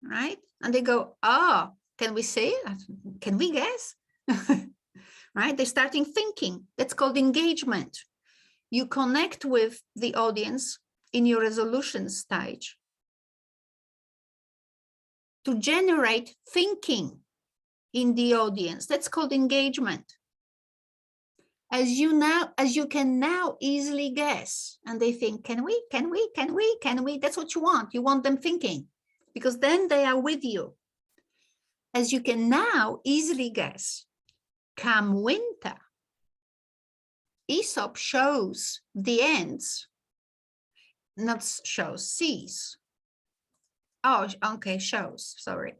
right? And they go, oh, can we say it? Can we guess? right? They're starting thinking. That's called engagement. You connect with the audience in your resolution stage to generate thinking in the audience. That's called engagement. As you can now easily guess, and they think, can we? That's what you want. You want them thinking, because then they are with you. As you can now easily guess, come winter, Aesop shows the ants, not shows, sees. Oh, okay, shows, sorry.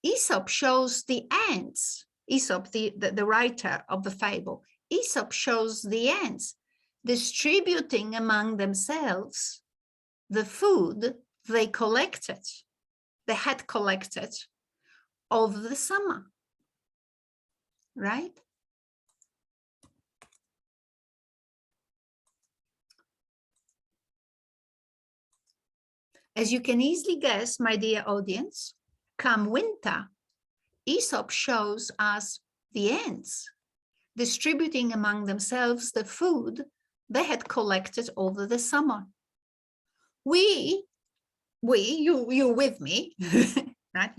Aesop shows the ants. Aesop, the writer of the fable, Aesop shows the ants distributing among themselves the food they had collected over the summer, right? As you can easily guess, my dear audience, come winter, Aesop shows us the ants distributing among themselves the food they had collected over the summer. You with me, right?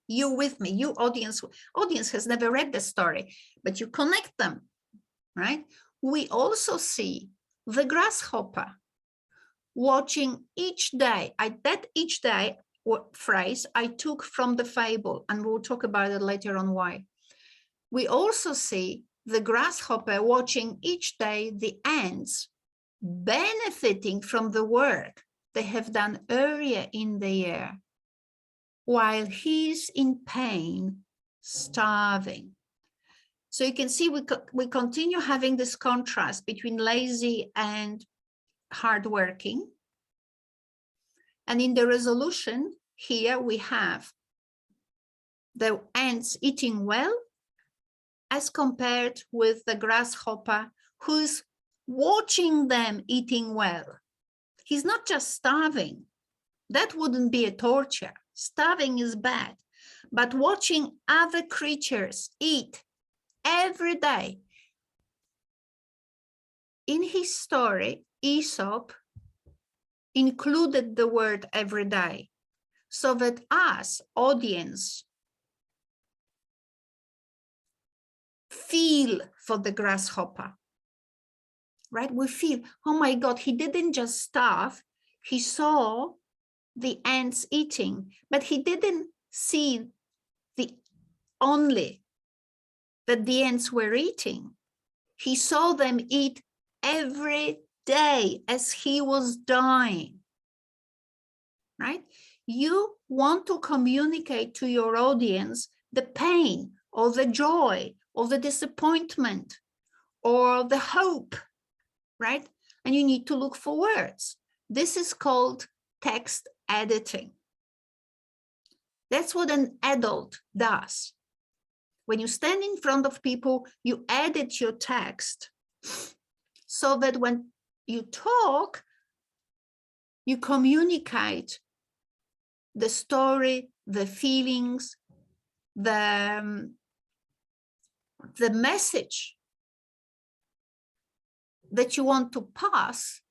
You with me, you audience has never read the story, but you connect them, right? We also see the grasshopper watching each day. That each day phrase I took from the fable, and we'll talk about it later on why. We also see the grasshopper watching each day the ants benefiting from the work they have done earlier in the year, while he's in pain, starving. So you can see we continue having this contrast between lazy and hardworking. And in the resolution here, we have the ants eating well as compared with the grasshopper who's watching them eating well. He's not just starving. That wouldn't be a torture. Starving is bad. But watching other creatures eat every day. In his story, Aesop included the word every day, so that us, audience, feel for the grasshopper, right? We feel, oh my God, he didn't just starve, he saw the ants eating, but he didn't see only that the ants were eating. He saw them eat every day as he was dying, right? You want to communicate to your audience the pain or the joy or the disappointment or the hope, right? And you need to look for words. This is called text editing. That's what an adult does. When you stand in front of people, you edit your text so that when you talk, you communicate the story, the feelings, the message that you want to pass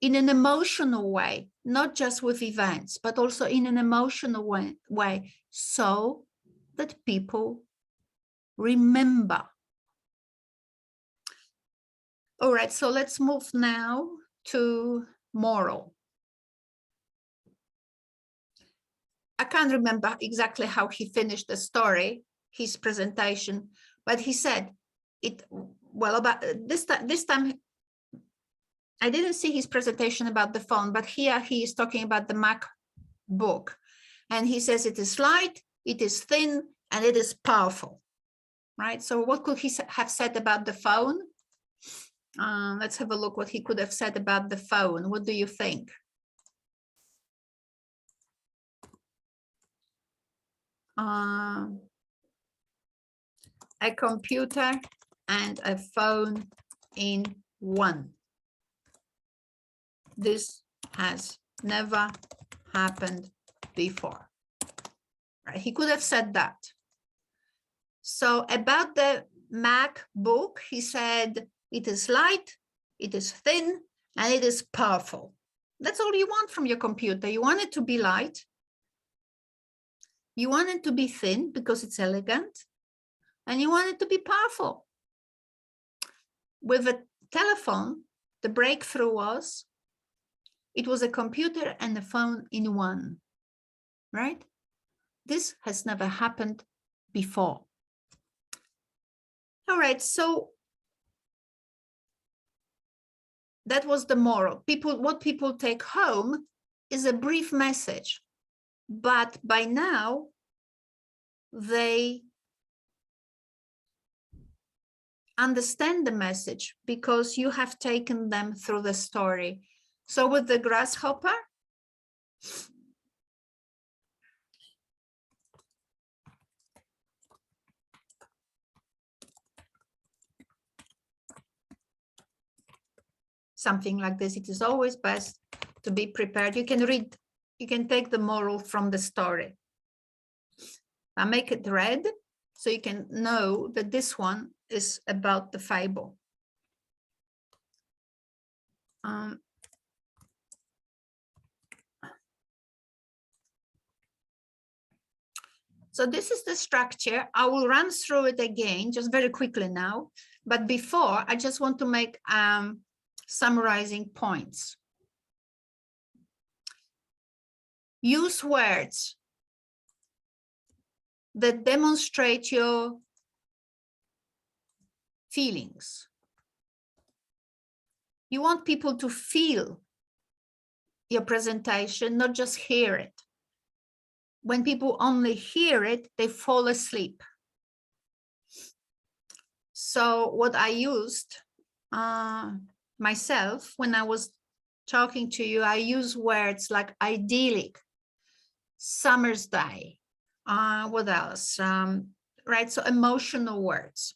in an emotional way, not just with events, but also in an emotional way, so that people remember. All right, so let's move now to moral. I can't remember exactly how he finished the story, his presentation, but he said it, well, about this time, I didn't see his presentation about the phone, but here he is talking about the MacBook. And he says it is light, it is thin, and it is powerful, right? So what could he have said about the phone? Let's have a look what he could have said about the phone. What do you think? A computer and a phone in one. This has never happened before. Right? He could have said that. So about the MacBook, he said, it is light, it is thin, and it is powerful. That's all you want from your computer. You want it to be light. You want it to be thin because it's elegant, and you want it to be powerful. With a telephone, the breakthrough was, it was a computer and a phone in one, right? This has never happened before. All right, so that was the moral. What people take home is a brief message, but by now they understand the message because you have taken them through the story. So with the grasshopper, something like this, it is always best to be prepared. You can read, you can take the moral from the story. I make it red so you can know that this one is about the fable. So this is the structure. I will run through it again, just very quickly now. But before, I just want to make summarizing points. Use words that demonstrate your feelings. You want people to feel your presentation, not just hear it. When people only hear it, they fall asleep. So what I used myself when I was talking to you, I use words like idyllic, summer's day, what else? Right, so emotional words.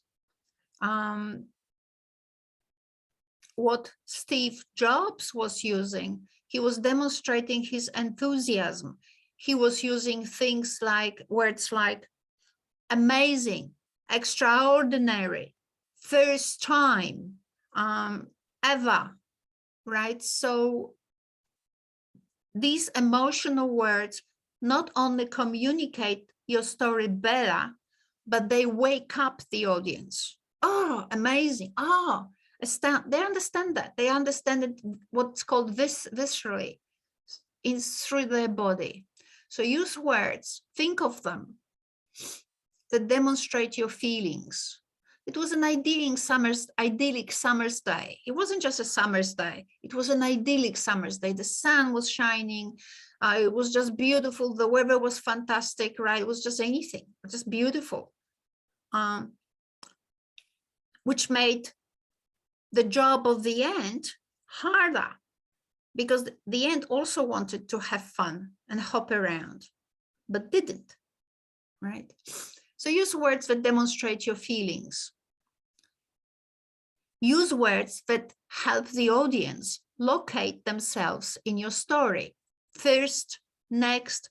What Steve Jobs was using, he was demonstrating his enthusiasm. He was using things like, words like amazing, extraordinary, first time, ever, right? So these emotional words not only communicate your story better, but they wake up the audience. Oh, amazing. Oh, they understand that. They understand it, what's called viscerally, through their body. So use words, think of them, that demonstrate your feelings. It was an idyllic summer's day. It wasn't just a summer's day. It was an idyllic summer's day. The sun was shining. It was just beautiful. The weather was fantastic, right? It was just anything, just beautiful. Which made the job of the ant harder, because the ant also wanted to have fun and hop around, but didn't, right? So use words that demonstrate your feelings. Use words that help the audience locate themselves in your story. First, next,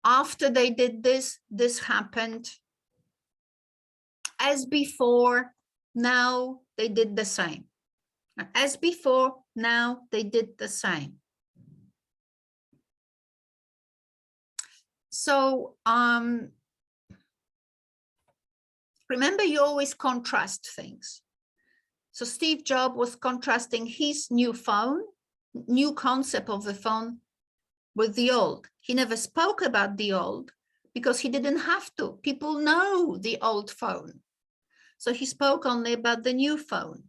after they did this, this happened. As before, now they did the same. As before, now they did the same. So remember, you always contrast things. So Steve Jobs was contrasting his new phone, new concept of the phone, with the old. He never spoke about the old because he didn't have to. People know the old phone. So he spoke only about the new phone,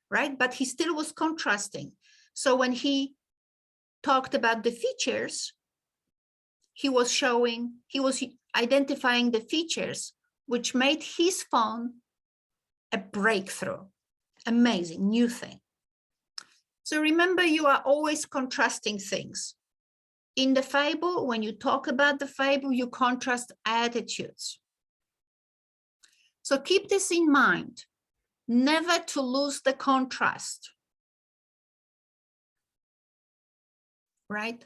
right? But he still was contrasting. So when he talked about the features, he was identifying the features which made his phone a breakthrough, amazing new thing. So remember, you are always contrasting things. In the fable, when you talk about the fable, you contrast attitudes. So keep this in mind, never to lose the contrast, right?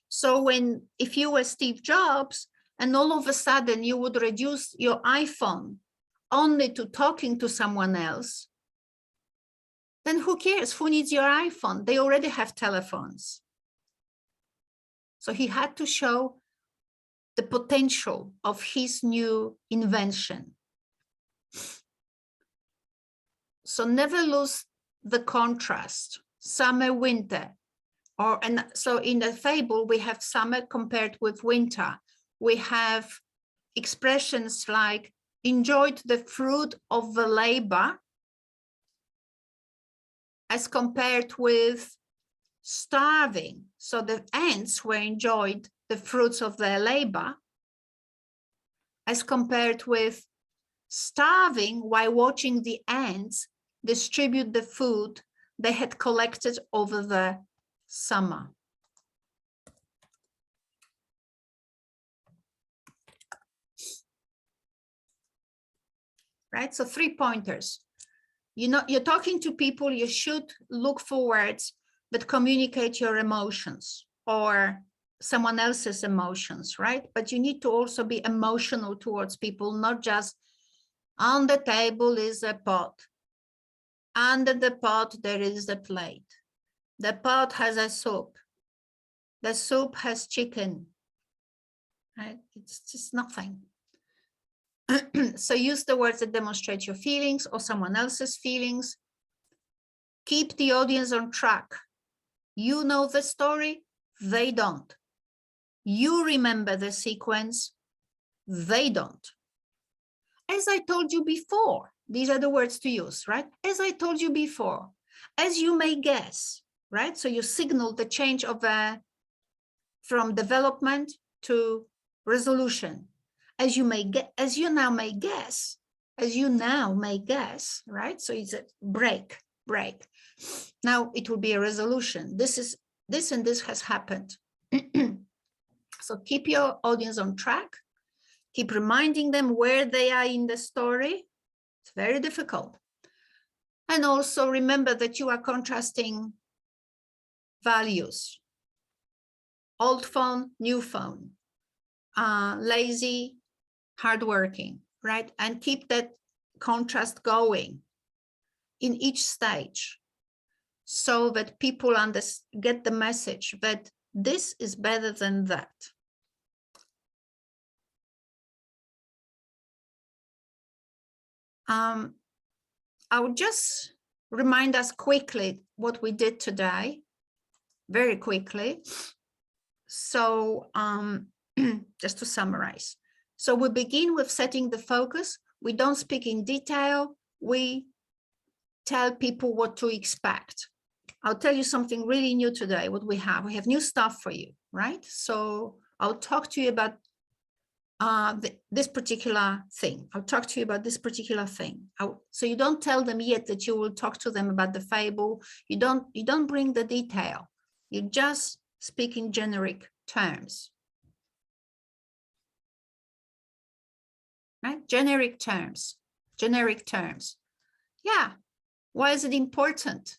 So if you were Steve Jobs and all of a sudden you would reduce your iPhone only to talking to someone else, then who cares? Who needs your iPhone? They already have telephones. So he had to show the potential of his new invention. So never lose the contrast, summer, winter. And so in the fable, we have summer compared with winter. We have expressions like enjoyed the fruit of the labor as compared with starving. So the ants were enjoyed the fruits of their labor as compared with starving while watching the ants distribute the food they had collected over the summer. Right, so 3 pointers. You're talking to people, you should look for words that communicate your emotions or someone else's emotions, right? But you need to also be emotional towards people, not just on the table is a pot. Under the pot, there is a plate. The pot has a soup. The soup has chicken, right? It's just nothing. So use the words that demonstrate your feelings or someone else's feelings. Keep the audience on track. You know the story, they don't. You remember the sequence, they don't. As I told you before, these are the words to use, right? As I told you before, as you may guess, right? So you signal the change of from development to resolution. As you now may guess, right? So it's a break. Now it will be a resolution. This and this has happened. So keep your audience on track. Keep reminding them where they are in the story. It's very difficult. And also remember that you are contrasting values. Old phone, new phone. Lazy, hardworking, right? And keep that contrast going in each stage so that people get the message that this is better than that. I would just remind us quickly what we did today, very quickly. So just to summarize. So we begin with setting the focus. We don't speak in detail. We tell people what to expect. I'll tell you something really new today, what we have. We have new stuff for you, right? So I'll talk to you about this particular thing. I'll talk to you about this particular thing. So you don't tell them yet that you will talk to them about the fable. You don't bring the detail. You just speak in generic terms. Right? Generic terms. Yeah. Why is it important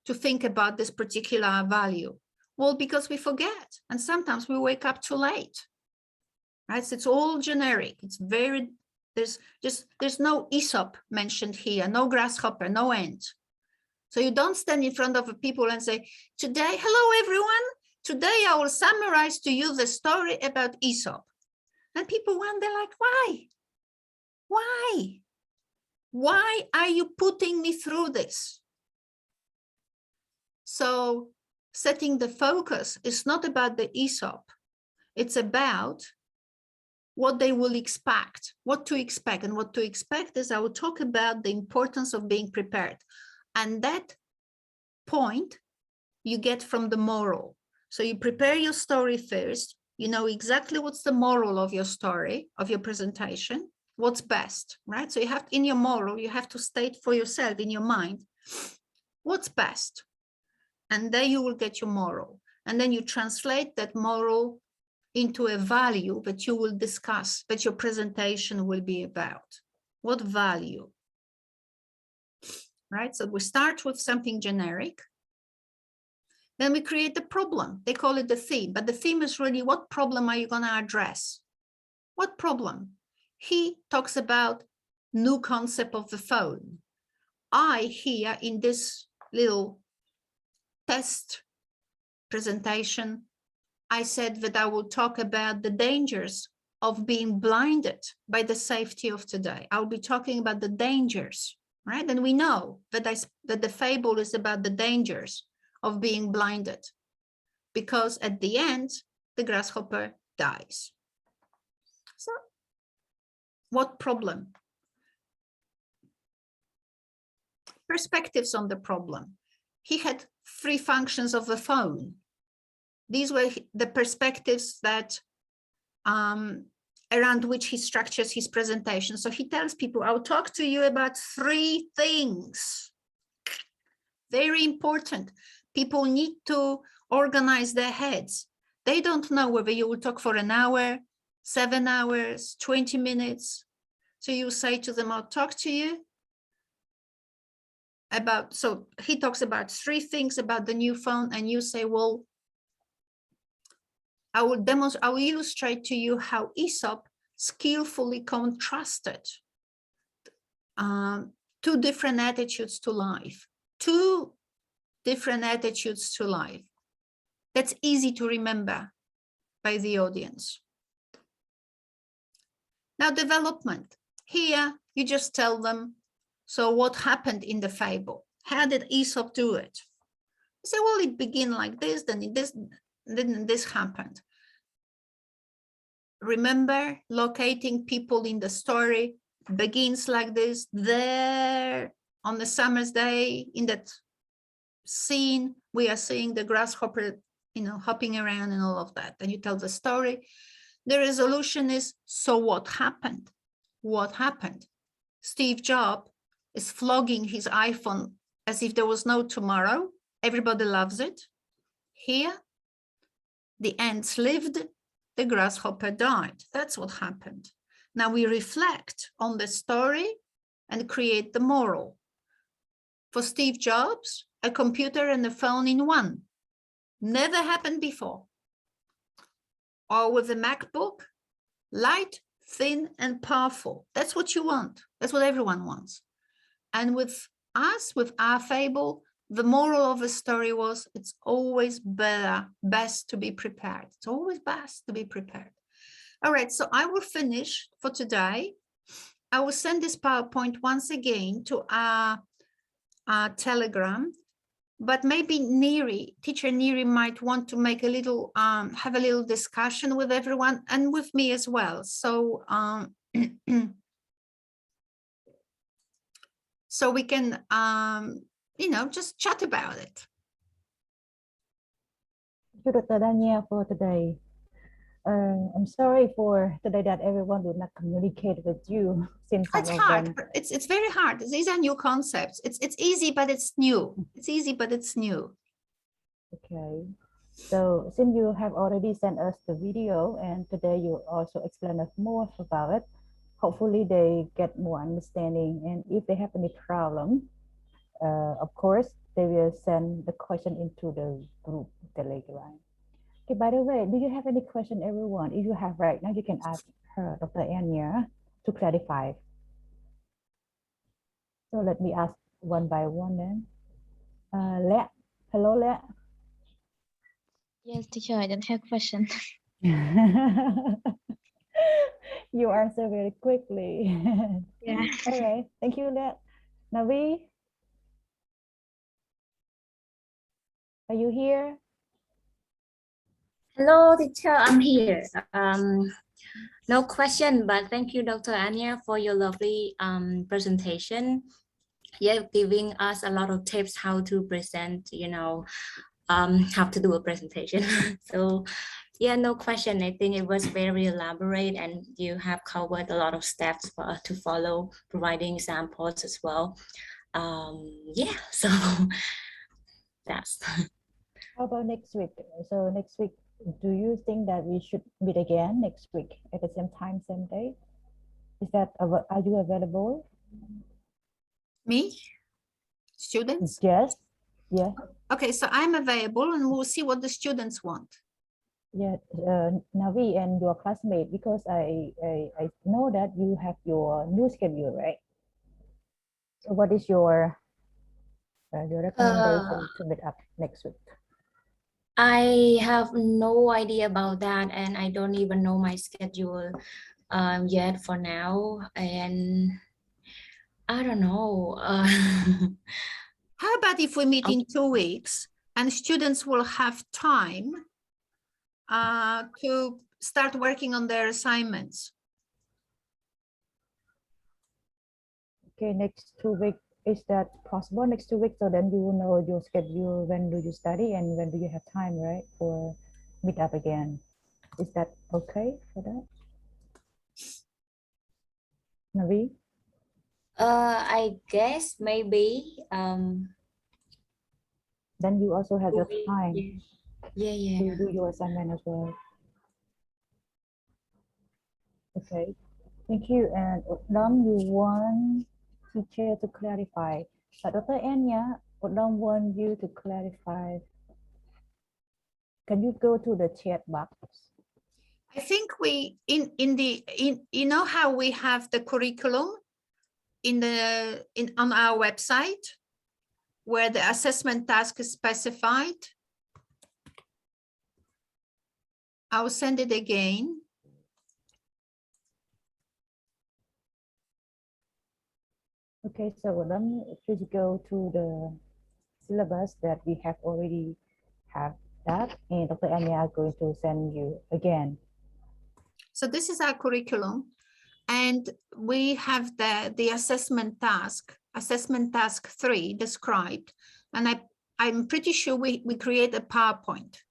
to think about this particular value? Well, because we forget, and sometimes we wake up too late. Right? So it's all generic. It's very, there's no Aesop mentioned here, no grasshopper, no ant. So you don't stand in front of people and say, today, hello everyone, today I will summarize to you the story about Aesop. And people wonder like, why? Why are you putting me through this? So setting the focus is not about the Aesop. It's about what they will expect, what to expect. And what to expect is I will talk about the importance of being prepared. And that point you get from the moral. So you prepare your story first. You know exactly what's the moral of your story, of your presentation, what's best, right? So you have, in your moral, you have to state for yourself in your mind, what's best. And then you will get your moral. And then you translate that moral into a value that you will discuss, that your presentation will be about. What value? Right? So we start with something generic. Then we create the problem. They call it the theme, but the theme is really what problem are you going to address? What problem? He talks about new concept of the phone. I here in this little test presentation, I said that I will talk about the dangers of being blinded by the safety of today. I'll be talking about the dangers, right? And we know that that the fable is about the dangers of being blinded, because at the end, the grasshopper dies. So what problem? Perspectives on the problem. He had 3 functions of the phone. These were the perspectives that around which he structures his presentation. So he tells people, I'll talk to you about 3 things. Very important. People need to organize their heads. They don't know whether you will talk for an hour, 7 hours, 20 minutes. So you say to them, I'll talk to you about, so he talks about 3 things about the new phone, and you say, well, I will illustrate to you how Aesop skillfully contrasted 2 different attitudes to life. 2 different attitudes to life. That's easy to remember by the audience. Now, development. Here, you just tell them, so what happened in the fable? How did Aesop do it? You say, well, it began like this, then this happened. Remember, locating people in the story begins like this. There, on the summer's day, in that scene, we are seeing the grasshopper, hopping around and all of that. And you tell the story. The resolution is, so what happened? What happened? Steve Jobs is flogging his iPhone as if there was no tomorrow. Everybody loves it. Here, the ants lived, the grasshopper died. That's what happened. Now we reflect on the story and create the moral. For Steve Jobs, a computer and a phone in one. Never happened before. Or with a MacBook, light, thin, and powerful. That's what you want. That's what everyone wants. And with us, with our fable, the moral of the story was, it's always best to be prepared. It's always best to be prepared. All right, so I will finish for today. I will send this PowerPoint once again to our Telegram, but maybe teacher Neri might want to make a little, have a little discussion with everyone and with me as well. So, so we can, just chat about it. Thank you, Dr. Danielle, for today. I'm sorry for today that everyone did not communicate with you since some It's of hard. them. It's very hard. These are new concepts. It's easy, but it's new. It's easy, but it's new. Okay. So since you have already sent us the video and today you also explain us more about it, hopefully they get more understanding. And if they have any problem, of course, they will send the question into the group Telegram. Okay, by the way, do you have any question, everyone? If you have right now, you can ask her, Dr. Ania, to clarify. So let me ask one by one then. Le, hello, Le. Yes, teacher, I don't have question. You answer very quickly. Yeah. All right, thank you, Le. Navi, are you here? Hello, teacher, I'm here. No question, but thank you, Dr. Ania, for your lovely presentation. Yeah, giving us a lot of tips how to present, how to do a presentation. So yeah, no question. I think it was very elaborate and you have covered a lot of steps for us to follow, providing examples as well. Yeah, so that's. How about next week? So next week, do you think that we should meet again next week at the same time, same day? Is that, are you available? Me? Students? Yes. Yeah. Okay, so I'm available and we'll see what the students want. Yeah, Navi and your classmate, because I know that you have your new schedule, right? So what is your recommendation to meet up next week? I have no idea about that, and I don't even know my schedule yet for now. And I don't know. How about if we meet in 2 weeks and students will have time to start working on their assignments? Okay, next 2 weeks, is that possible next 2 weeks? So then you will know your schedule, when do you study and when do you have time, right? For meet up again. Is that okay for that? Navi? I guess maybe. Then you also have your time Yeah. to do your assignment as well. Okay, thank you. And Udam, you want teacher to clarify. But Dr. Ania, Udam want you to clarify. Can you go to the chat box? I think we you know how we have the curriculum on our website where the assessment task is specified. I'll send it again. Okay, so Udam, please go to the syllabus that we have already have that, and Dr. Ania are going to send you again. So this is our curriculum, and we have the assessment task 3 described, and I'm pretty sure we create a PowerPoint,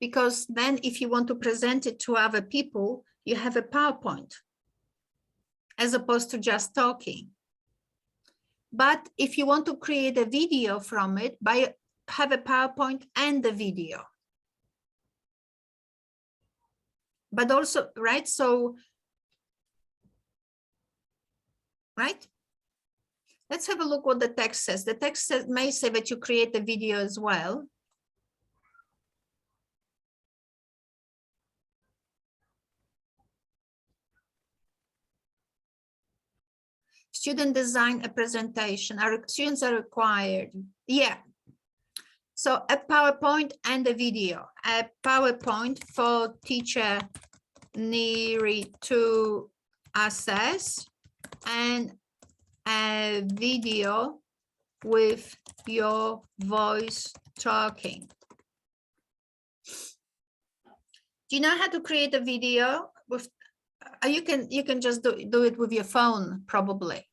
because then if you want to present it to other people, you have a PowerPoint as opposed to just talking. But if you want to create a video from it, have a PowerPoint and the video. But also, right? So, right? Let's have a look what the text says. The text may say that you create a video as well. Student design a presentation. Our students are required. Yeah. So a PowerPoint and a video. A PowerPoint for teacher Neri to assess, and a video with your voice talking. Do you know how to create a video with? You can just do it with your phone, probably.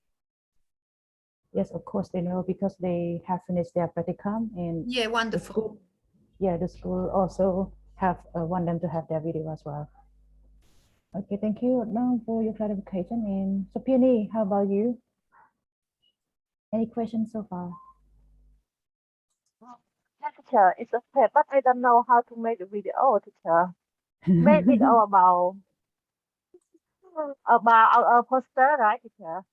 Yes, of course they know, because they have finished their practicum, and Yeah, wonderful. the school also have want them to have their video as well. Okay, thank you now for your clarification. And so Peony, how about you? Any questions so far? Yeah, teacher, it's okay, but I don't know how to make a video, teacher. Make it all about a poster, right, teacher?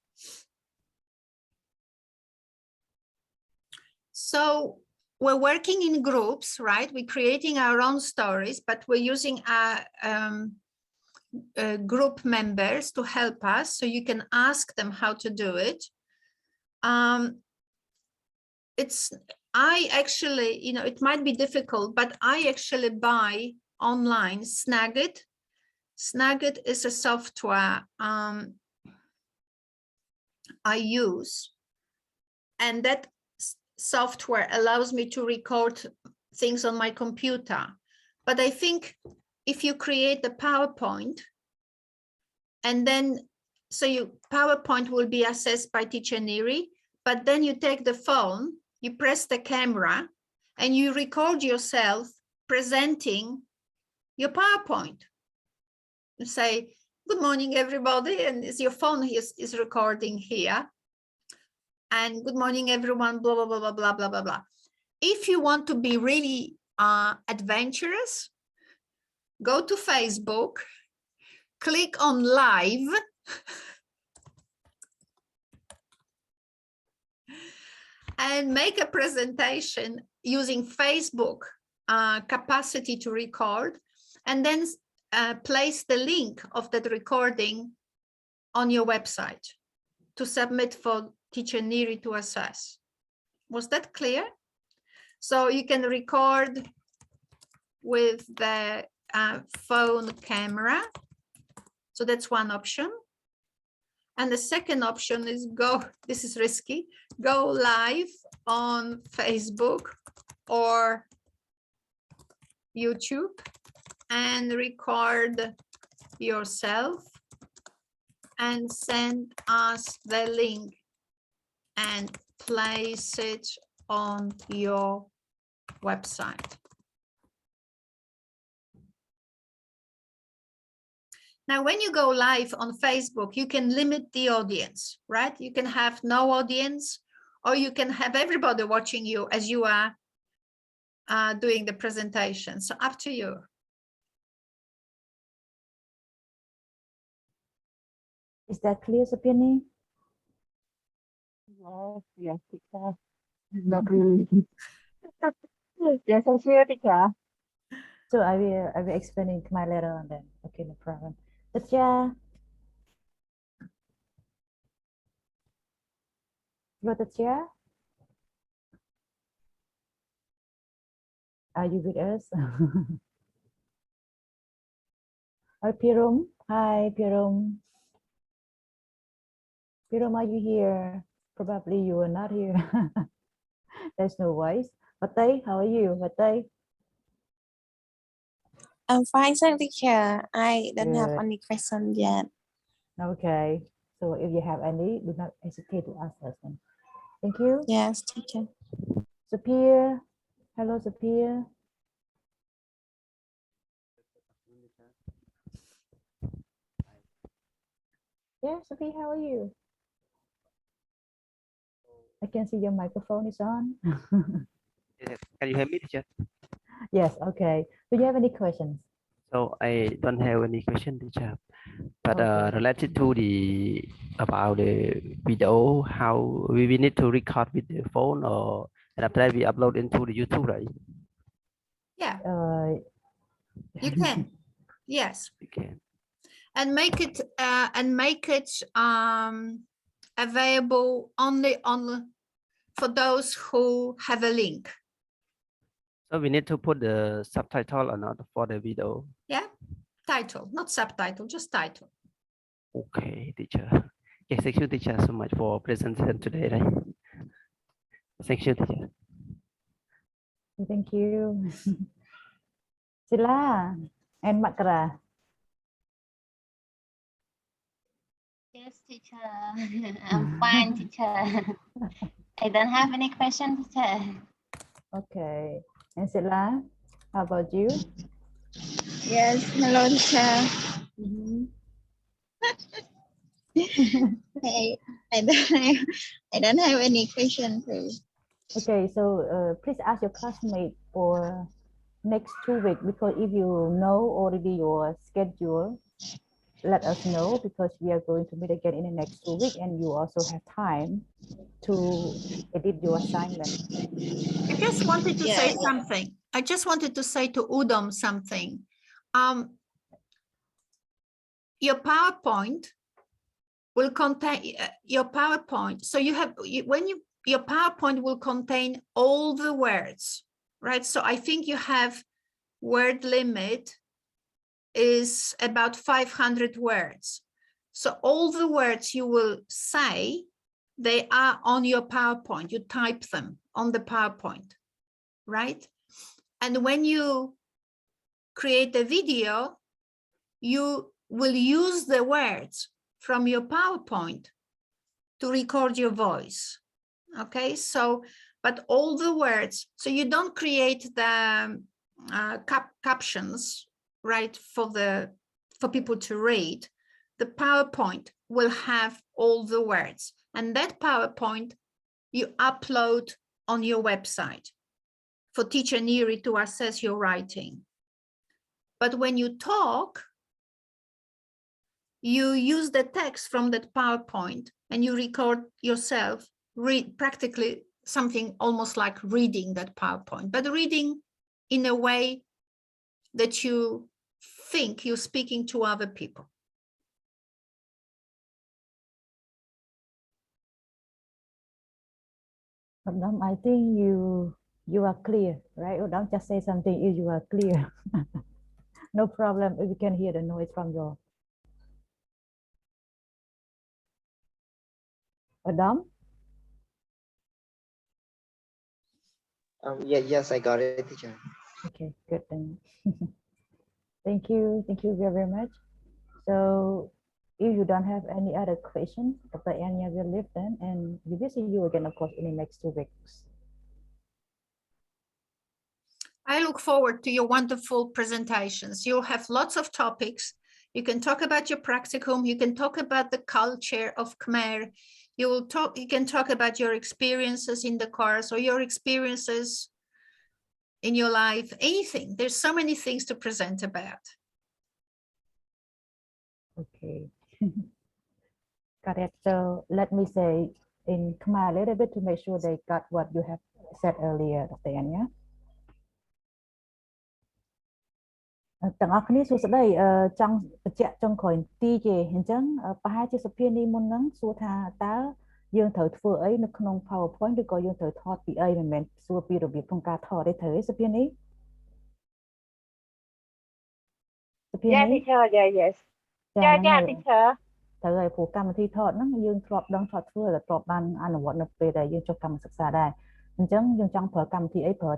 So we're working in groups, right? We're creating our own stories, but we're using our group members to help us. So you can ask them how to do it. I actually, it might be difficult, but I actually buy online Snagit. Snagit is a software I use, and that software allows me to record things on my computer. But I think if you create the PowerPoint, and then PowerPoint will be assessed by teacher Neri, but then you take the phone, you press the camera, and you record yourself presenting your PowerPoint. You say, good morning, everybody, and your phone is recording here. And good morning, everyone, blah, blah, blah, blah, blah, blah, blah, blah. If you want to be really adventurous, go to Facebook, click on live, and make a presentation using Facebook capacity to record, and then place the link of that recording on your website to submit for teacher Neri to assess. Was that clear? So you can record with the phone camera. So that's one option. And the second option is this is risky, go live on Facebook or YouTube and record yourself and send us the link and place it on your website. Now, when you go live on Facebook, you can limit the audience, right? You can have no audience, or you can have everybody watching you as you are doing the presentation. So up to you. Is that clear, Sapini? Yes, teacher. Not really. Yes, I'm sure, teacher. So I will explain in Khmer later on then. Okay, no problem. Tatya. Hello, Tatya. Are you with us? Hi, Pirum. Hi, Pirum. Pirum, are you here? Probably you are not here. There's no voice. Batay, how are you? Batay? I'm fine, thank teacher. I don't have Good. any question yet. Okay. So if you have any, do not hesitate to ask us then. Thank you. Yes, teacher. Sapir. Hello, Sapir. Yeah, Sophie, how are you? I can see your microphone is on. Yes, can you hear me, teacher? Yes, okay. Do you have any questions? So I don't have any question, teacher. But Okay. related to about the video, how we need to record with the phone, or and after that we upload into the YouTube, right? Yeah, you You can. Yes. Okay. And make it available only for those who have a link. So we need to put the subtitle or not for the video. Yeah, title, not subtitle, just title. Okay, teacher. Okay, thank you, teacher, so much for presentation today. Right? Thank you, teacher. Thank you. Sila and Makra. Yes, teacher. I'm fine, teacher. I don't have any question, teacher. Okay. And Sila, how about you? Yes, hello, teacher. Hey, I don't have any question, please. Okay, so please ask your classmate for next 2 weeks, because if you know already your schedule, let us know, because we are going to meet again in the next 2 weeks, and you also have time to edit your assignment. I just wanted to say Yeah. something. I just wanted to say to Udom something. Your PowerPoint will contain your PowerPoint. So you have your PowerPoint will contain all the words, right? So I think you have word limit is about 500 words. So all the words you will say, they are on your PowerPoint. You type them on the PowerPoint, right? And when you create a video, you will use the words from your PowerPoint to record your voice. Okay, so, but all the words, so you don't create the captions, right, for people to read. The PowerPoint will have all the words, and that PowerPoint you upload on your website for teacher Neri to assess your writing. But when you talk, you use the text from that PowerPoint and you record yourself, read practically something almost like reading that PowerPoint, but reading in a way that you think you're speaking to other people. Udam, I think you are clear, right? Udam, just say something if you are clear. No problem if you can hear the noise from your Udam. Yes, I got it, teacher. Okay, good then. Thank you very much. So if you don't have any other questions, Dr. Ania will leave then, and we will see you again, of course, in the next 2 weeks. I look forward to your wonderful presentations. You'll have lots of topics. You can talk about your practicum. You can talk about the culture of Khmer. You can talk about your experiences in the course or your experiences in your life, anything. There's so many things to present about. Okay. Got it. So let me say in Khmer a little bit to make sure they got what you have said earlier, Dr. Ania. ទាំងអស់គ្នាសួស្តីចង់បញ្ជាក់ចុងក្រោយទីទេអញ្ចឹងប្រហែលជាសភានេះមុនហ្នឹងសួរថាតើយើងត្រូវធ្វើអីនៅក្នុង PowerPoint ឬក៏យើងត្រូវថតពីអីមិនមែនសួរពីរបៀបក្នុងការថតទេត្រូវទេសភានេះសភានេះ Yeah, teacher. Yes. Yeah, teacher. ត្រូវហើយព្រោះកម្មវិធីថតហ្នឹងយើងធ្លាប់ដឹងថតធ្វើតែធ្លាប់បានអនុវត្តនៅពេលដែលយើងចុះកម្មសិក្សាដែរអញ្ចឹងយើងចង់ប្រើកម្មវិធីអីប្រើរ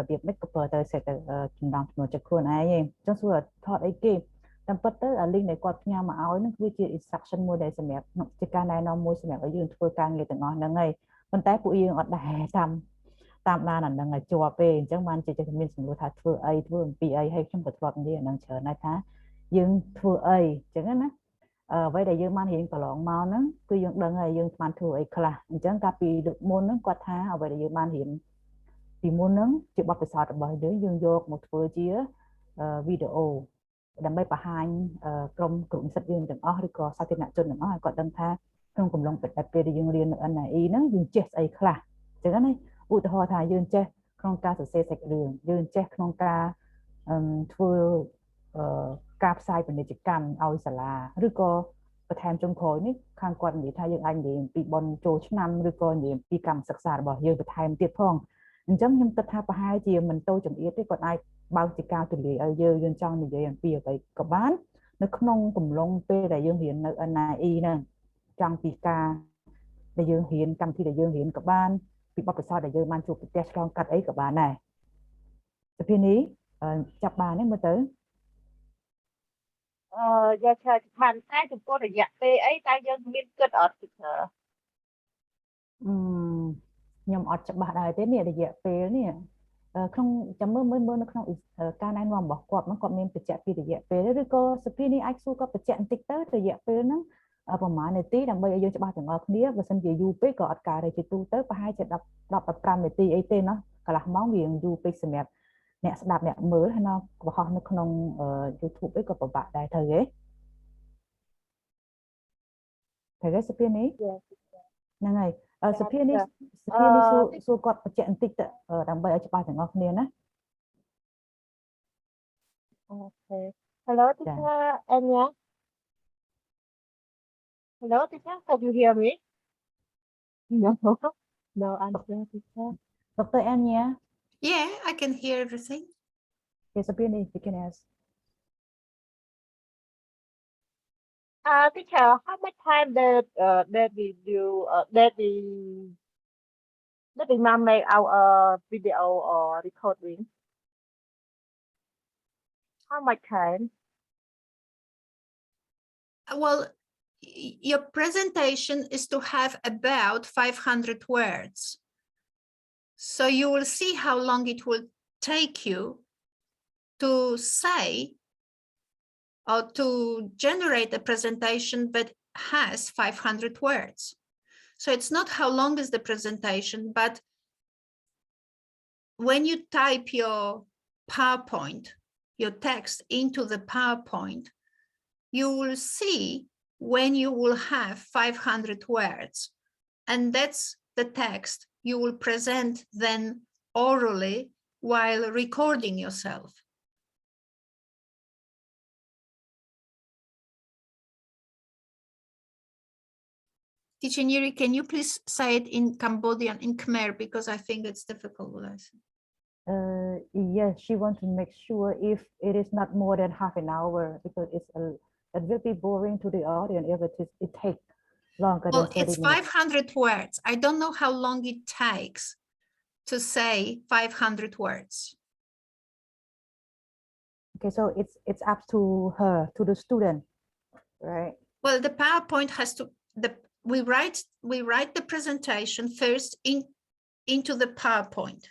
បៀបនេះក៏ប្រើទៅសេតទៅចំណងចំណុចចិត្តខ្លួនឯងអញ្ចឹងសួរថតអីគេតាមពិតទៅអា link ដែលគាត់ផ្ញើមកឲ្យហ្នឹងគឺជា instruction មួយដែលសម្រាប់ជាការណែនាំមួយសម្រាប់ឲ្យយើងធ្វើការងារទាំងអស់ហ្នឹងហើយប៉ុន្តែពួកយើងអត់ដែរតាមដានអាហ្នឹងឲ្យជាប់ទេអញ្ចឹងបានជាមានសំណួរថាធ្វើអីធ្វើអំពីអីហើយខ្ញុំក៏ធ្លាប់និយាយអាហ្នឹងច្រើនដែរថាយើងធ្វើអីអញ្ចឹងណាអ្វីដែលយើងបានរៀនកន្លងមកហ្នឹងគឺយើងដឹងហើយយើងបានធ្វើអីខ្លះអញ្ចឹងកាលពីមុនហ្នឹងគាត់ថាអ្វីដែលយើងបានរៀនពីមុនហ្នឹងជាបទពិសោធន៍របស់យើងយកមកធ្វើជាវីដេអូដើម្បីបង្ហាញក្រុមគ្រូនិស្សិតយើងទាំងអស់ឬក៏សាធារណជនទាំងអស់ឲ្យគាត់ដឹងថាក្នុងកំឡុងពេលដែលយើងរៀននៅ NIE ហ្នឹងយើងចេះស្អីខ្លះអញ្ចឹងណាឧទាហរណ៍ថាយើងចេះក្នុងការសរសេរសាច់រឿងយើងចេះក្នុងការធ្វើការផ្សាយពាណិជ្ជកម្មឲ្យសាលាឬក៏បន្ថែមចុងក្រោយនេះខាងគាត់និយាយថាយើងអាចនិយាយអំពីបនចូលឆ្នាំឬក៏និយាយអំពីកម្មសិក្សារបស់យើងបន្ថែមទៀតផងអញ្ចឹងខ្ញុំគិតថាប្រហែលជាមិនតូចចង្អៀតទេគាត់អាចបើកជាការទូលាយឲ្យយើងចង់និយាយអំពីអ្វីក៏បាននៅក្នុងកំឡុងពេលដែលយើងរៀននៅ NIE ហ្នឹងចង់ពីការដែលយើងរៀនកម្មវិធីដែលយើងរៀនក៏បានពីបទពិសោធន៍ដែលយើងបានជួបប្រទះឆ្លងកាត់អីក៏បានដែរសភានេះចាប់បានទេមើលទៅយកឆ្លើយបានតែចំពោះរយៈពេលអីតែយើងមានគិតអត់ខ្ញុំអត់ច្បាស់ដែរទេនេះរយៈពេលនេះក្នុងចាំមើលនៅក្នុងការណែនាំរបស់គាត់គាត់មានបញ្ជាក់ពីរយៈពេលឬក៏សភានេះអាចសួរគាត់បញ្ជាក់បន្តិចទៅរយៈពេលហ្នឹងប្រហែលនាទីដើម្បីឲ្យយើងច្បាស់ទាំងអស់គ្នាបើសិនជាយូរពេកក៏អត់ការទេជាទូទៅប្រហែលជា10-15នាទីអីទេណាកន្លះម៉ោងវាយូរពេកសម្រាប់អ្នកស្ដាប់អ្នកមើលហើយបង្ហោះនៅក្នុង YouTube អីក៏ពិបាកដែរត្រូវទេសភានេះហ្នឹងហើយសភានេះសួរគាត់បញ្ជាក់បន្តិចទៅដើម្បីឲ្យច្បាស់ទាំងអស់គ្នាណា Okay. Hello, teacher Ania. Hello, teacher. Can you hear me? No. No answer, teacher. Dr. Ania. Yeah, I can hear everything. Yes, Sabine, you can ask. Teacher, how much time did we ma'am make our video or recording? How much time? Well, your presentation is to have about 500 words. So you will see how long it will take you to say or to generate a presentation that has 500 words. So it's not how long is the presentation, but when you type your PowerPoint, your text into the PowerPoint, you will see when you will have 500 words. And that's the text you will present then orally while recording yourself. Teacher Neri, can you please say it in Cambodian, in Khmer, because I think it's difficult what I say. Yes, she wants to make sure if it is not more than half an hour, because it will be boring to the audience if it takes longer Well, than 30 it's minutes. 500 words. I don't know how long it takes to say 500 words. Okay, so it's up to her, to the student, right? Well, the PowerPoint has to, we write the presentation first into the PowerPoint.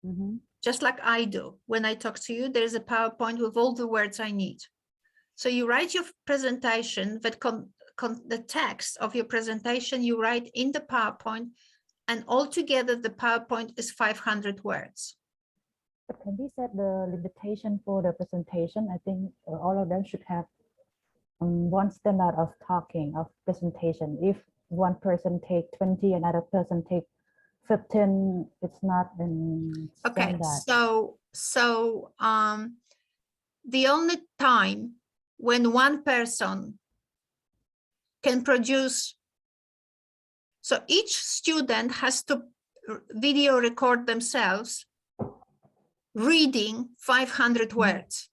Mhm. Just like I do. When I talk to you, there's a PowerPoint with all the words I need. So you write your presentation, that the text of your presentation, you write in the PowerPoint, and altogether the PowerPoint is 500 words. But can we set the limitation for the presentation? I think all of them should have one standard of talking, of presentation. If one person take 20, another person take 15, it's not in Okay, standard. so the only time when one person can produce, so each student has to video record themselves reading 500 words.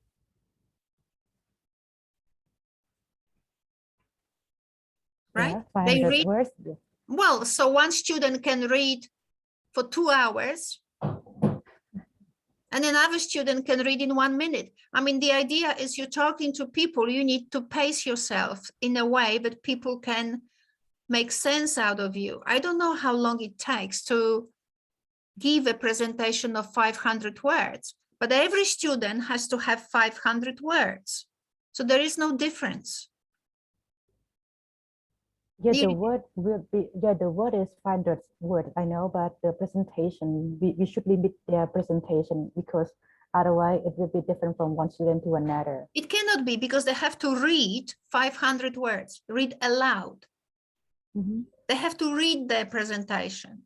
Right? Yeah, They 500 read, words. well, so one student can read for 2 hours and another student can read in 1 minute. I mean, the idea is you're talking to people, you need to pace yourself in a way that people can make sense out of you. I don't know how long it takes to give a presentation of 500 words, but every student has to have 500 words. So there is no difference. Yeah, the word will be, yeah, the word is 500 words, I know, but the presentation, we should limit their presentation because otherwise it will be different from one student to another. It cannot be because they have to read 500 words, read aloud. Mm-hmm. They have to read their presentation.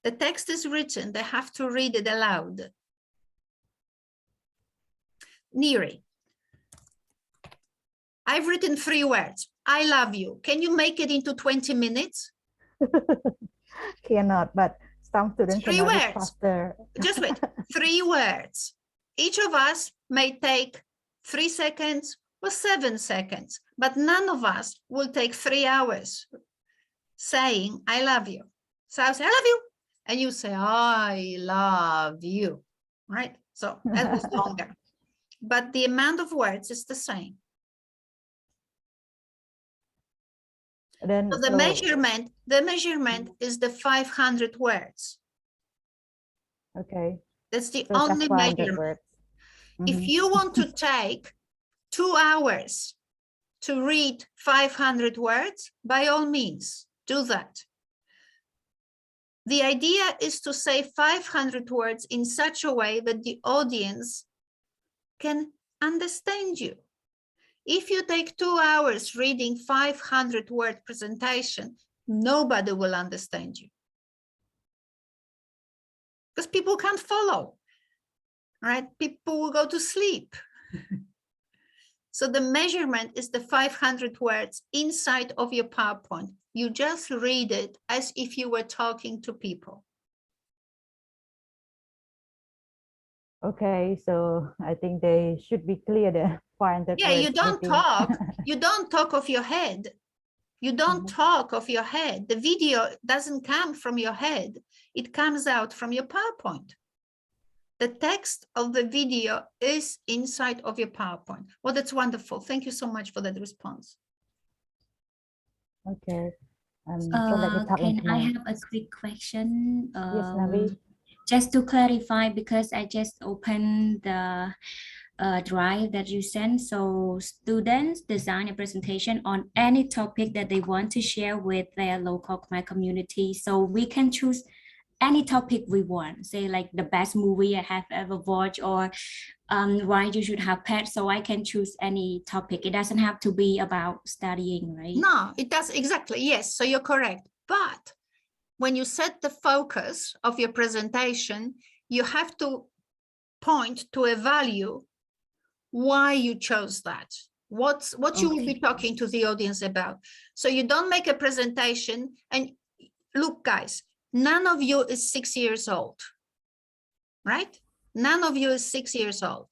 The text is written, they have to read it aloud. Neri, I've written 3 words. I love you. Can you make it into 20 minutes? Cannot, but some students 3 cannot read words. faster. Just wait. 3 words. Each of us may take 3 seconds or 7 seconds, but none of us will take 3 hours saying, I love you. So I'll say, I love you. And you say, I love you, right? So that was longer. But the amount of words is the same. Then, So the measurement is the 500 words. Okay. That's the So only that's 500 measurement. words. If Mhm. you want to take 2 hours to read 500 words, by all means, do that. The idea is to say 500 words in such a way that the audience can understand you. If you take 2 hours reading 500-word presentation, nobody will understand you. Because people can't follow, right? People will go to sleep. So the measurement is the 500 words inside of your PowerPoint. You just read it as if you were talking to people. Okay, so I think they should be clear the 500 Yeah, words. you don't maybe. talk. You don't talk of your head. You don't talk of your head. The video doesn't come from your head. It comes out from your PowerPoint. The text of the video is inside of your PowerPoint. Well, that's wonderful. Thank you so much for that response. Okay. So let me talk Can into I my... have a quick question? Yes, Navi. Just to clarify, because I just opened the drive that you sent. So students design a presentation on any topic that they want to share with their local Khmer community. So we can choose any topic we want, say like the best movie I have ever watched, or why you should have pets. So I can choose any topic. It doesn't have to be about studying, right? No, it does exactly. Yes, so you're correct. But when you set the focus of your presentation, you have to point to a value why you chose that. what you will be Okay. talking to the audience about. So you don't make a presentation. And look, guys, none of you is 6 years old, right? None of you is 6 years old.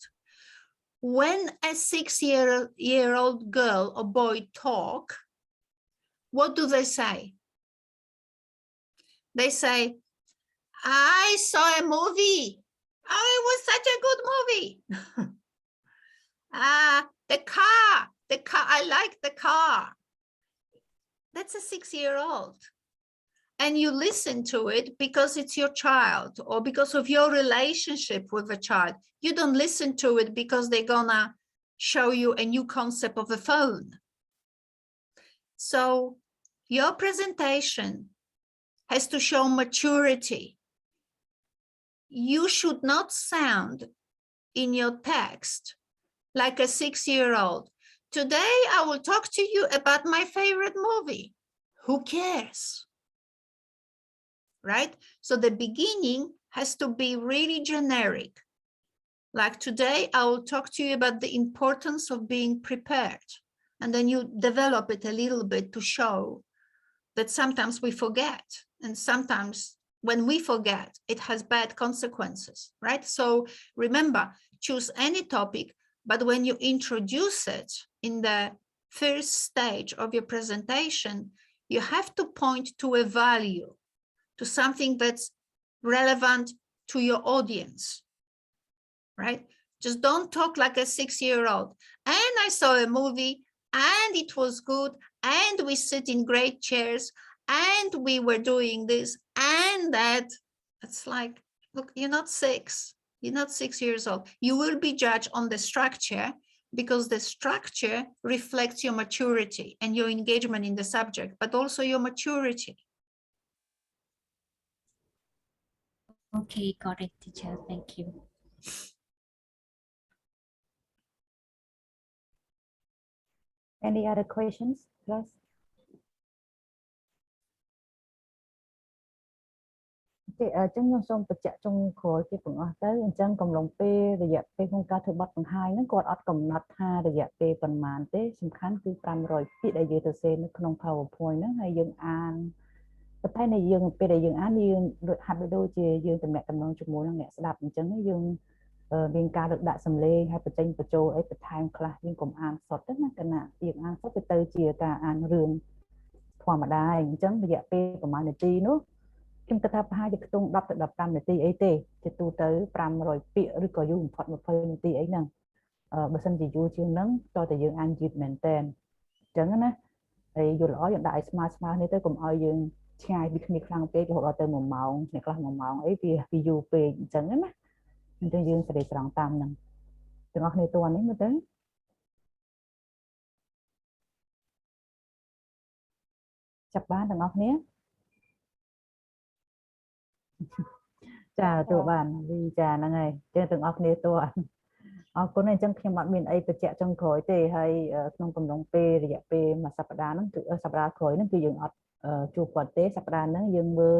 When a 6-year-old girl or boy talk, what do they say? They say, I saw a movie. Oh, it was such a good movie. The car, I like the car. That's a 6-year-old. And you listen to it because it's your child or because of your relationship with the child. You don't listen to it because they're gonna show you a new concept of a phone. So your presentation has to show maturity. You should not sound in your text like a 6-year-old. Today, I will talk to you about my favorite movie. Who cares? Right? So the beginning has to be really generic. Like today, I will talk to you about the importance of being prepared. And then you develop it a little bit to show that sometimes we forget. And sometimes when we forget, it has bad consequences, right? So remember, choose any topic, but when you introduce it in the first stage of your presentation, you have to point to a value, to something that's relevant to your audience, right? Just don't talk like a 6-year-old. And I saw a movie and it was good. And we sit in great chairs and we were doing this and that. It's like, look, you're not 6. You're not 6 years old. You will be judged on the structure because the structure reflects your maturity and your engagement in the subject, but also your maturity. Okay, got it, teacher. Thank you. Any other questions, class? អញ្ចឹងខ្ញុំសូមបញ្ជាក់ចុងក្រោយទៀតបងអស់ទៅអញ្ចឹងកំឡុងពេលរយៈពេលក្នុងការធ្វើបទបង្ហាញហ្នឹងគាត់អត់កំណត់ថារយៈពេលប៉ុន្មានទេសំខាន់គឺ500ពាក្យដែលយើងទៅសេនៅក្នុង PowerPoint ហ្នឹងហើយយើងអានប៉ុន្តែនៅយើងពេលដែលយើងអានយើងហាក់ដូចជាយើងទំនាក់ទំនងជាមួយនឹងអ្នកស្ដាប់អញ្ចឹងយើងមានការលើកដាក់សម្លេងហើយបញ្ចេញបញ្ចូលអីបន្ថែមខ្លះយើងកុំអានសុទ្ធទេណាគណៈយើងអានសុទ្ធទៅជាការអានរឿងធម្មតាអញ្ចឹងរយៈពេលប្រហែលនាទីនោះខ្ញុំគិតថាប្រហែលជាខ្ទង់10ទៅ15នាទីអីទេជាទូទៅ500ពាក្យឬក៏យូរបំផុត20នាទីអីហ្នឹងបើសិនជាយូរជាងហ្នឹងតើតែយើងអានយឺតមែនតើអញ្ចឹងណាហើយយល់ល្អយើងដាក់ឲ្យស្មើនេះទៅកុំឲ្យយើងឆ្ងាយពីគ្នាខ្លាំងពេករហូតដល់ទៅ1ម៉ោងអ្នកខ្លះ1ម៉ោងអីវាយូរពេកអញ្ចឹងណាអញ្ចឹងយើងសេរីស្រង់តាមហ្នឹងទាំងអស់គ្នាតួនេះមើលទៅចាប់បានទាំងអស់គ្នាចាតួបានវីចាហ្នឹងហើយអញ្ចឹងទាំងអស់គ្នាតួអរគុណអញ្ចឹងខ្ញុំអត់មានអីបញ្ជាក់ចុងក្រោយទេហើយក្នុងកំឡុងពេលរយៈពេលមួយសប្តាហ៍ហ្នឹងគឺសប្តាហ៍ក្រោយហ្នឹងគឺយើងអត់ជួបគាត់ទេសប្តាហ៍ហ្នឹងយើងមើល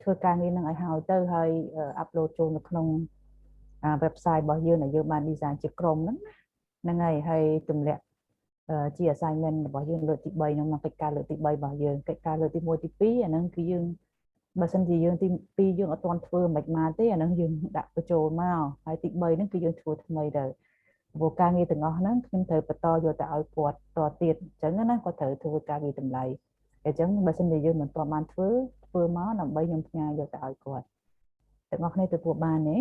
ធ្វើការងារហ្នឹងឲ្យហើយទៅហើយអាប់ឡូតចូលនៅក្នុងwebsite របស់យើងដែលយើងបាន design ជាក្រុមហ្នឹងហើយទម្លាក់ជា assignment របស់យើងលើកទី3ហ្នឹងក្នុងកិច្ចការលើកទី3របស់យើងកិច្ចការលើកទី1ទី2អាហ្នឹងគឺយើងបើសិនជាយើងទី2យើងអត់ទាន់ធ្វើមិនមកទេអាហ្នឹងយើងដាក់បញ្ចូលមកហើយទី3ហ្នឹងគឺយើងធ្វើថ្មីទៅព្រោះការងារទាំងអស់ហ្នឹងខ្ញុំត្រូវបន្តយកទៅឲ្យគាត់តទៀតអញ្ចឹងណាគាត់ត្រូវធ្វើការងារតម្លៃអញ្ចឹងបើសិនជាយើងមិនទាន់បានធ្វើមកដើម្បីខ្ញុំផ្ញើយកទៅឲ្យគាត់ទាំងអស់គ្នាទទួលបានទេ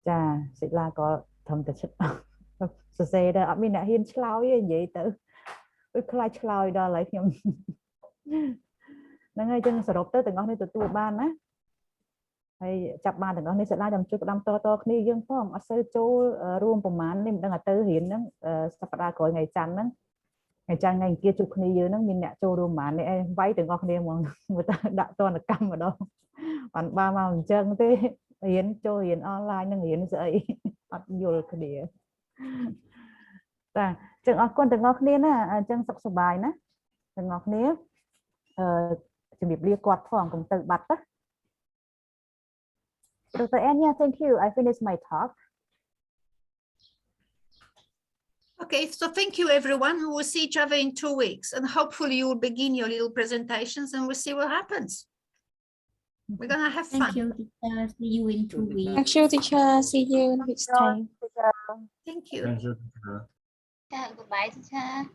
ចាសិលាក៏ធំតែចិត្តសរសេរដែរអត់មានអ្នកហ៊ានឆ្លើយទេនិយាយទៅដូចខ្លាចឆ្លើយដល់ហើយខ្ញុំហ្នឹងហើយចឹងសរុបទៅទាំងអស់នេះទទួលបានណាហើយចាប់បានទាំងអស់នេះសិលាចាំជួយផ្ដាំតគ្នាយើងផងអត់សូវចូលរួមប្រហែលនេះមិនដឹងទៅរៀនហ្នឹងសប្តាហ៍ក្រោយថ្ងៃច័ន្ទហ្នឹងថ្ងៃច័ន្ទថ្ងៃអង្គារជួបគ្នាយើងហ្នឹងមានអ្នកចូលរួមប្រហែលនេះឯងវាយទាំងអស់គ្នាហ្មងមើលទៅដាក់តនកម្មម្ដងបានមកអញ្ចឹងទេរៀនចូលរៀនអនឡាញនឹងរៀនស្អីអត់យល់គ្នាបាទចឹងអរគុណទាំងអស់គ្នាណាអញ្ចឹងសុខសប្បាយណាទាំងអស់គ្នាជំរាបលាគាត់ផងកុំទៅបាត់ណា Dr. Ania, thank you. I finished my talk. Okay, so thank you, everyone. We will see each other in 2 weeks, and hopefully you will begin your little presentations and we'll see what happens. We're gonna have fun. Thank you, teacher. See you in 2 weeks. Thank you, teacher. See you next time. Thank you. Thank you, teacher. Goodbye, teacher.